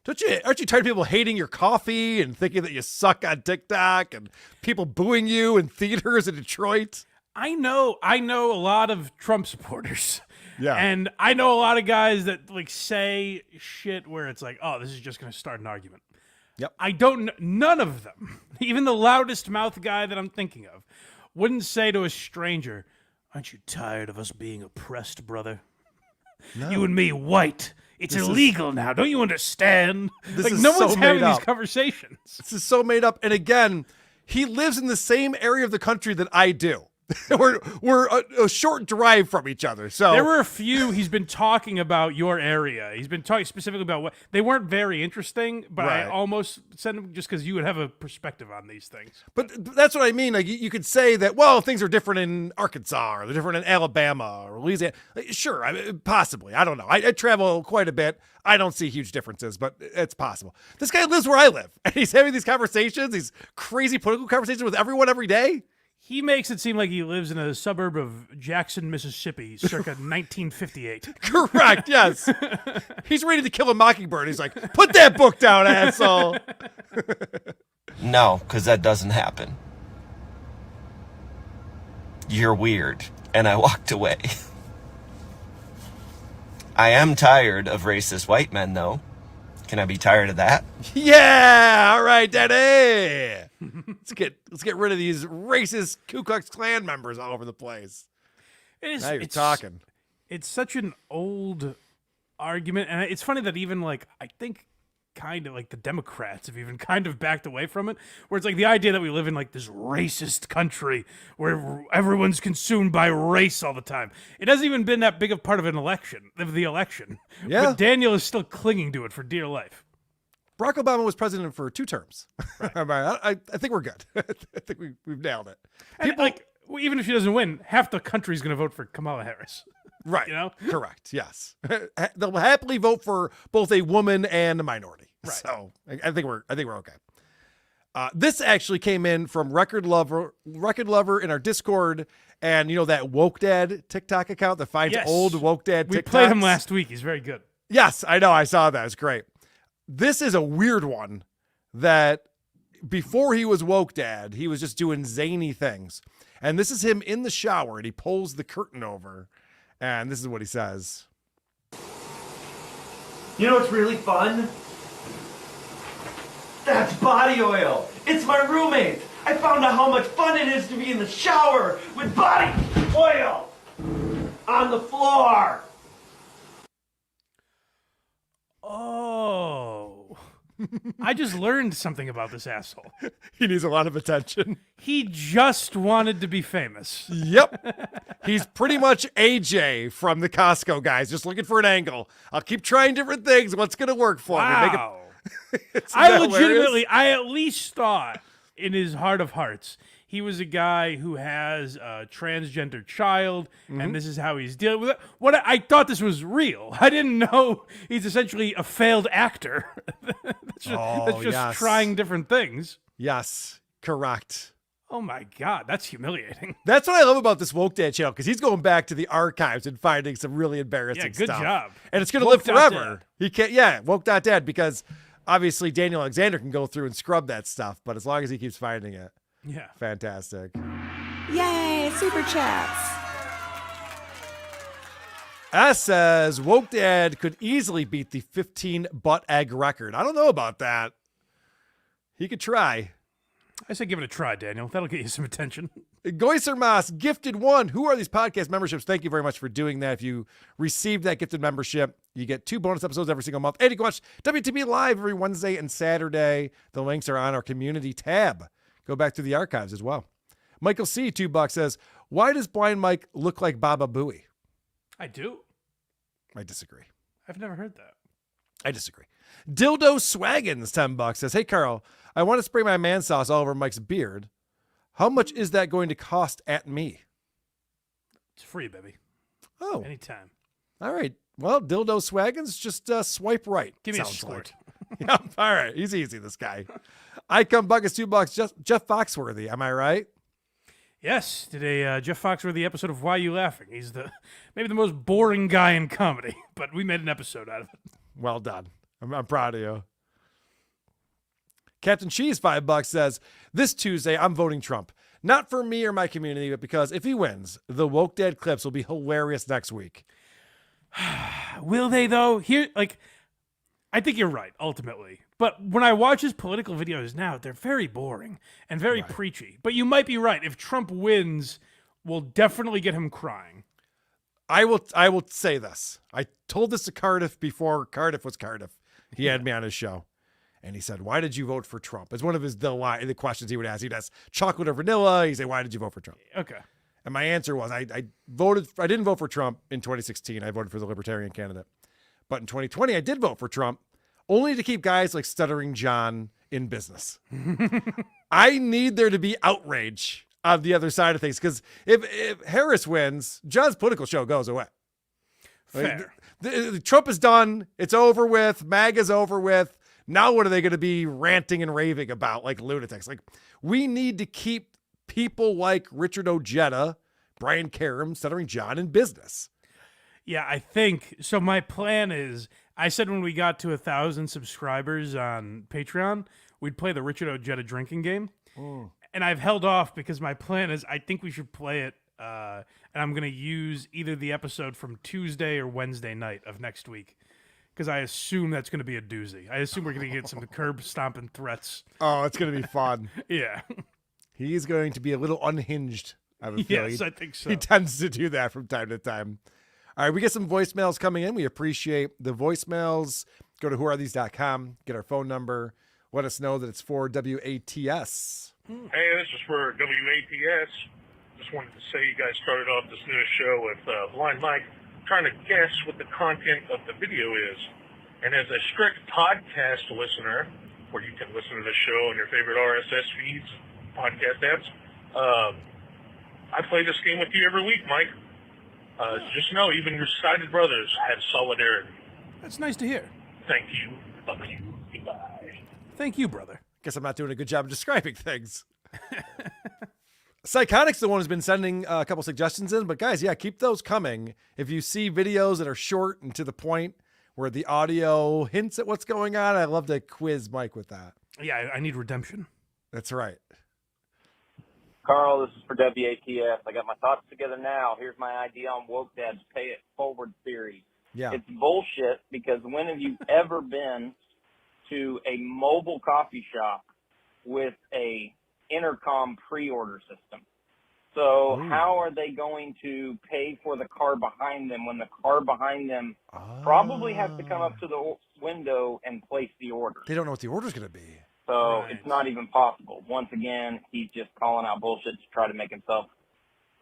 aren't you tired of people hating your coffee and thinking that you suck on TikTok and people booing you in theaters in Detroit? I know a lot of Trump supporters. Yeah. And I know a lot of guys that like say shit where it's like, oh, this is just going to start an argument. Yep. None of them, even the loudest mouth guy that I'm thinking of, wouldn't say to a stranger, aren't you tired of us being oppressed, brother? No. You and me, white. It's This illegal now. Don't you understand? This Like is no so one's having made these up. conversations. This is so made up. And again, he lives in the same area of the country that I do. we're a short drive from each other. So there were a few he's been talking about your area. He's been talking specifically about what they weren't very interesting, but I Right. almost sent them just because you would have a perspective on these things. But that's what I mean. Like you could say that, well, things are different in Arkansas or they're different in Alabama or Louisiana. Like, sure, possibly. I don't know. I travel quite a bit. I don't see huge differences, but it's possible. This guy lives where I live, and he's having these conversations, these crazy political conversations with everyone every day. He makes it seem like he lives in a suburb of Jackson, Mississippi, circa 1958. Correct, yes. He's ready to kill a mockingbird. He's like, put that book down, asshole. no, because that doesn't happen. You're weird. And I walked away. I am tired of racist white men, though. Can I be tired of that? Yeah, all right, Daddy. Let's get rid of these racist Ku Klux Klan members all over the place. Now you're talking. It's such an old argument, and it's funny that even like I think kind of like the Democrats have even kind of backed away from it, where it's like the idea that we live in like this racist country where everyone's consumed by race all the time. It hasn't even been that big of part of the election. Yeah. But Daniel is still clinging to it for dear life. Barack Obama was president for 2 terms. Right. I think we're good. I think we've nailed it. And like, even if she doesn't win, half the country's going to vote for Kamala Harris. Right. You know? Correct. Yes. They'll happily vote for both a woman and a minority. Right. So I think we're okay. This actually came in from Record Lover in our Discord, and you know that Woke Dad TikTok account that finds old Woke Dad TikToks. We played him last week. He's very good. Yes, I know. I saw that. It's great. This is a weird one that before he was Woke Dad, he was just doing zany things. And this is him in the shower, and he pulls the curtain over, and this is what he says. You know what's really fun? That's body oil. It's my roommate. I found out how much fun it is to be in the shower with body oil on the floor. Oh. I just learned something about this asshole. He needs a lot of attention. He just wanted to be famous. Yep. He's pretty much AJ from the Costco guys, just looking for an angle. I'll keep trying different things. What's going to work for me? Wow. I I at least thought in his heart of hearts, he was a guy who has a transgender child, and this is how he's dealing with it. I thought this was real. I didn't know he's essentially a failed actor. that's just trying different things. Yes, correct. Oh my God, that's humiliating. That's what I love about this Woke Dad channel, because he's going back to the archives and finding some really embarrassing good stuff. job. And it's going to live forever. He can't, Woke.dad, because obviously Daniel Alexander can go through and scrub that stuff, but as long as he keeps finding it. Yeah. Fantastic. Yay, super chats. S says, Woke Dad could easily beat the 15 butt egg record. I don't know about that. He could try. I say give it a try, Daniel. That'll get you some attention. Goisermas gifted one. Who are these podcast memberships? Thank you very much for doing that. If you received that gifted membership, you get 2 bonus episodes every single month. And you can watch WTB live every Wednesday and Saturday. The links are on our community tab. Go back to the archives as well. Michael C., $2 says, why does Blind Mike look like Baba Booey? I do. I disagree. I've never heard that. I disagree. Dildo Swaggins, $10 says, hey, Carl, I want to spray my man sauce all over Mike's beard. How much is that going to cost at me? It's free, baby. Oh. Anytime. All right. Well, Dildo Swaggins, just swipe right. Give me a sounds squirt. like. Yeah, all right. He's easy, this guy. I come buckets, $2. Jeff Foxworthy. Am I right? Yes, did a Jeff Foxworthy episode of Why You Laughing. He's maybe the most boring guy in comedy, but we made an episode out of it. Well done. I'm proud of you. Captain Cheese, $5 says, this Tuesday, I'm voting Trump. Not for me or my community, but because if he wins, the Woke Dad clips will be hilarious next week. Will they, though? I think you're right, ultimately. But when I watch his political videos now, they're very boring and very preachy. But you might be right. If Trump wins, we'll definitely get him crying. I will say this. I told this to Cardiff before Cardiff was Cardiff. He had me on his show. And he said, why did you vote for Trump? It's one of the questions he would ask. He'd ask chocolate or vanilla. He'd say, why did you vote for Trump? Okay. And my answer was, I didn't vote for Trump in 2016. I voted for the Libertarian candidate. But in 2020, I did vote for Trump, only to keep guys like Stuttering John in business. I need there to be outrage on the other side of things. Because if Harris wins, John's political show goes away. Fair. Trump is done. It's over with. MAGA's over with. Now what are they going to be ranting and raving about like lunatics? Like, we need to keep people like Richard Ojeda, Brian Karem, Stuttering John in business. Yeah, I think so. My plan is, I said when we got to 1,000 subscribers on Patreon, we'd play the Richard Ojeda drinking game. And I've held off because my plan is I think we should play it. And I'm going to use either the episode from Tuesday or Wednesday night of next week. Because I assume that's going to be a doozy. I assume we're going to get some curb stomping threats. Oh, it's going to be fun. Yeah. He's going to be a little unhinged. I have a feeling. Yes, I think so. He tends to do that from time to time. All right, we get some voicemails coming in. We appreciate the voicemails. Go to whoarethese.com, get our phone number. Let us know that it's for WATS. Hey, this is for WATS. Just wanted to say you guys started off this newest show with Blind Mike trying to guess what the content of the video is. And as a strict podcast listener, where you can listen to the show on your favorite RSS feeds, podcast apps, I play this game with you every week, Mike. Just know, even your sighted brothers have solidarity. That's nice to hear. Thank you. Fuck you. Goodbye. Thank you, brother. Guess I'm not doing a good job of describing things. Psychotic's the one who's been sending a couple suggestions in, but guys, yeah, keep those coming. If you see videos that are short and to the point where the audio hints at what's going on, I'd love to quiz Mike with that. Yeah, I need redemption. That's right. Carl, this is for WATS. I got my thoughts together now. Here's my idea on Woke Dad's pay it forward theory. Yeah. It's bullshit because when have you ever been to a mobile coffee shop with a intercom pre-order system? So how are they going to pay for the car behind them when the car behind them probably has to come up to the window and place the order? They don't know what the order's going to be. So it's not even possible. Once again, he's just calling out bullshit to try to make himself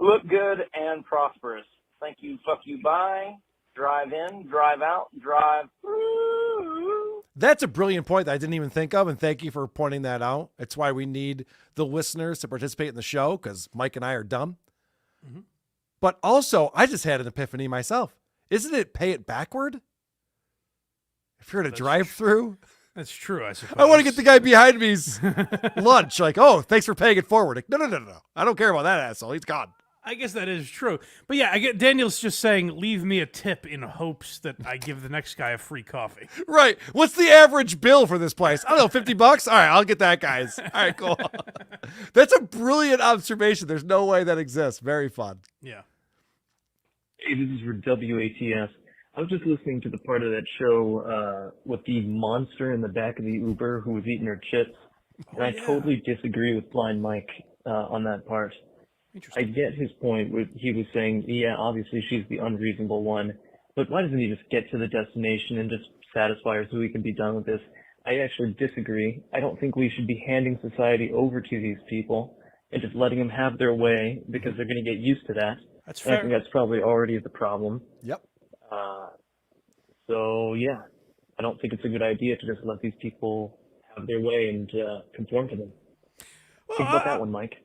look good and prosperous. Thank you, fuck you, bye. Drive in, drive out, drive through. That's a brilliant point that I didn't even think of, and thank you for pointing that out. It's why we need the listeners to participate in the show, because Mike and I are dumb. Mm-hmm. But also, I just had an epiphany myself. Isn't it pay it backward? If you're at a drive-through? That's true, I suppose. I want to get the guy behind me's lunch. Like, oh, thanks for paying it forward. Like, no. I don't care about that asshole. He's gone. I guess that is true. But yeah, I get Daniel's just saying, leave me a tip in hopes that I give the next guy a free coffee. Right. What's the average bill for this place? I don't know, $50? All right, I'll get that, guys. All right, cool. That's a brilliant observation. There's no way that exists. Very fun. Yeah. Hey, this is for WATS. I was just listening to the part of that show with the monster in the back of the Uber who was eating her chips. And I totally disagree with Blind Mike on that part. I get his point where he was saying, yeah, obviously she's the unreasonable one, but why doesn't he just get to the destination and just satisfy her so we can be done with this? I actually disagree. I don't think we should be handing society over to these people and just letting them have their way because they're going to get used to that. That's And I fair. think that's probably already the problem. Yep. So, yeah, I don't think it's a good idea to just let these people have their way and conform to them. Think about that one, Mike.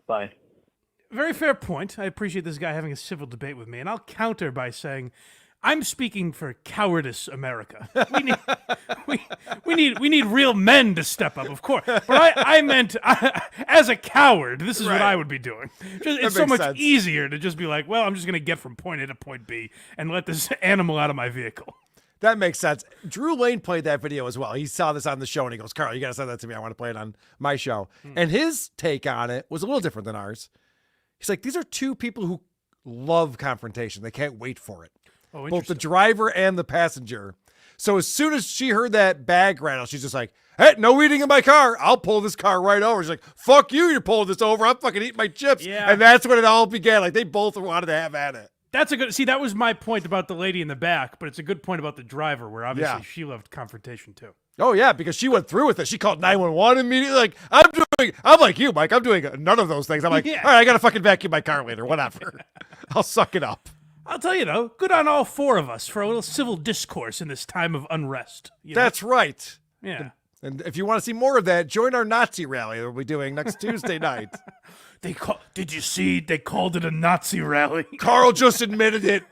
Bye. Very fair point. I appreciate this guy having a civil debate with me, and I'll counter by saying, I'm speaking for cowardice America. We need real men to step up, of course. But I meant as a coward, this is what I would be doing. It's so much easier to just be like, well, I'm just going to get from point A to point B and let this animal out of my vehicle. That makes sense. Drew Lane played that video as well. He saw this on the show and he goes, Carl, you got to send that to me. I want to play it on my show. And his take on it was a little different than ours. He's like, these are two people who love confrontation. They can't wait for it. Oh, both the driver and the passenger. So as soon as she heard that bag rattle, she's just like, hey, no eating in my car. I'll pull this car right over. She's like, fuck you, you're pulling this over. I'm fucking eating my chips. Yeah. And that's when it all began. Like, they both wanted to have at it. That's a good. See, that was my point about the lady in the back, but it's a good point about the driver, where obviously she loved confrontation too. Oh yeah, because she went through with it. She called 911 immediately. Like, I'm like you, Mike. I'm doing none of those things. I'm like, all right, I gotta fucking vacuum my car later. Whatever. I'll suck it up. I'll tell you though, good on all four of us for a little civil discourse in this time of unrest. You know? That's right. Yeah. And if you want to see more of that, join our Nazi rally that we'll be doing next Tuesday night. Did you see? They called it a Nazi rally. Carl just admitted it.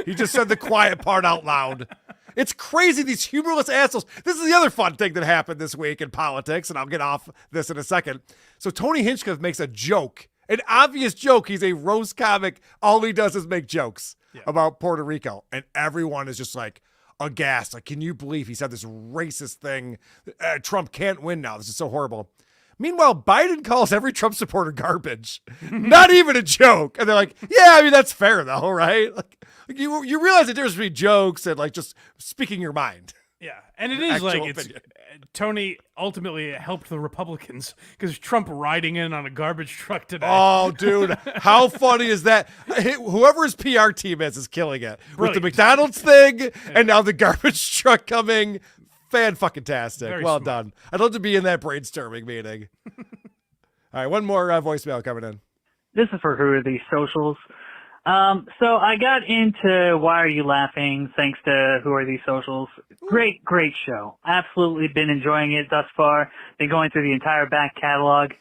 He just said the quiet part out loud. It's crazy, these humorless assholes. This is the other fun thing that happened this week in politics, and I'll get off this in a second. So Tony Hinchcliffe makes a joke, an obvious joke. He's a roast comic. All he does is make jokes about Puerto Rico, and everyone is just like aghast. Like, can you believe he said this racist thing? Trump can't win now. This is so horrible. Meanwhile, Biden calls every Trump supporter garbage. Not even a joke. And they're like, yeah, I mean, that's fair though, right? Like you realize the difference between jokes and like just speaking your mind. Yeah, and it is like Tony ultimately helped the Republicans because Trump riding in on a garbage truck today. Oh, dude, how funny is that? Whoever his PR team is killing it. Brilliant. With the McDonald's thing and now the garbage truck coming. Fan-fucking-tastic. Well done. I'd love to be in that brainstorming meeting. All right, one more voicemail coming in. This is for Who Are These Socials. So I got into Why Are You Laughing thanks to Who Are These Socials. Great show. Absolutely been enjoying it thus far. Been going through the entire back catalog.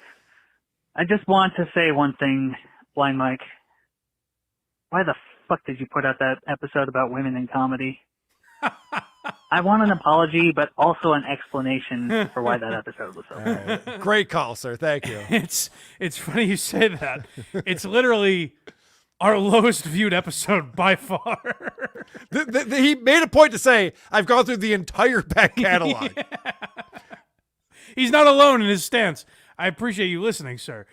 I just want to say one thing, Blind Mike. Why the fuck did you put out that episode about women in comedy? I want an apology, but also an explanation for why that episode was so bad. Right. Great call, sir. Thank you. It's funny you say that. It's literally our lowest viewed episode by far. He made a point to say, I've gone through the entire back catalog. Yeah. He's not alone in his stance. I appreciate you listening, sir.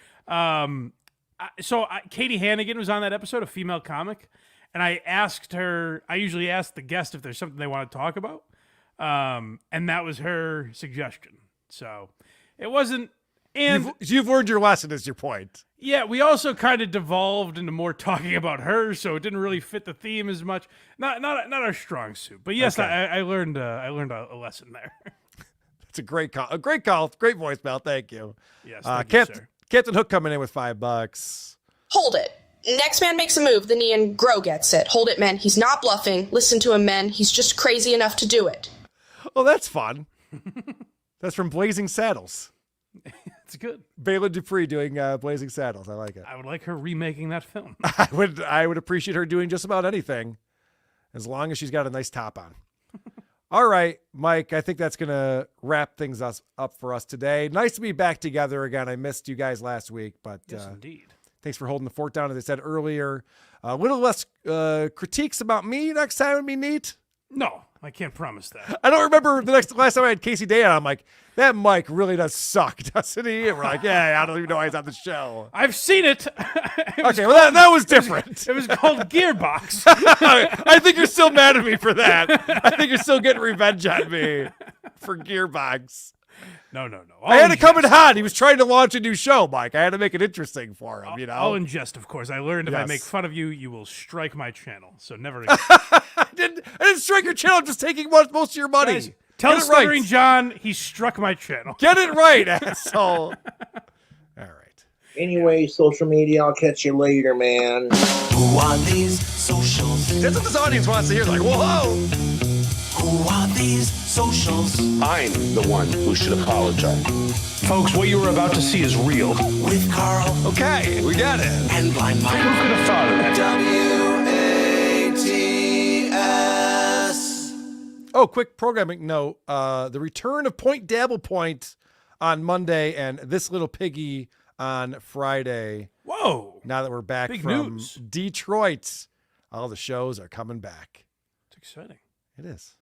Katie Hannigan was on that episode, a female comic. And I asked her, I usually ask the guest if there's something they want to talk about. And that was her suggestion. So it wasn't. And you've learned your lesson is your point. Yeah, we also kind of devolved into more talking about her, so it didn't really fit the theme as much. Not our strong suit. But yes, okay. I learned a lesson there. That's a great call. A great call. Great voicemail. Thank you. Yes, thank you, sir. Captain Hook coming in with $5. Hold it. Next man makes a move, then Ian Grow gets it. Hold it, men. He's not bluffing. Listen to him, men. He's just crazy enough to do it. Well, that's fun. That's from Blazing Saddles. It's good. Bayla Dupree doing Blazing Saddles. I like it. I would like her remaking that film. I would appreciate her doing just about anything as long as she's got a nice top on. All right, Mike, I think that's going to wrap things up for us today. Nice to be back together again. I missed you guys last week, but yes, indeed. Thanks for holding the fort down, as I said earlier. A little less critiques about me next time would be neat. No, I can't promise that. I don't remember last time I had Casey Day on. I'm like, that Mike really does suck, doesn't he? And we're like, yeah, I don't even know why he's on the show. I've seen it. Okay, well, that was different. It was called Gearbox. I think you're still mad at me for that. I think you're still getting revenge on me for Gearbox. No. I had to come in hot. He was trying to launch a new show, Mike. I had to make it interesting for him, All in jest, of course. I learned if I Yes. make fun of you, you will strike my channel. So never again. I didn't strike your channel. I'm just taking most of your money. Guys, tell Get it Stuttering right. John he struck my channel. Get it right, asshole. Anyway, social media, I'll catch you later, man. Who are these socials? That's what this audience wants to hear. Like, whoa. Who are these socials? I'm the one who should apologize. Folks, what you were about to see is real. With Carl. Okay, we got it. And Blind Mike. Who could have thought of that? W-A-T-S. Oh, quick programming note. The return of Point Dabble Point on Monday and This Little Piggy on Friday. Whoa. Now that we're back Big from news. Detroit, all the shows are coming back. It's exciting. It is.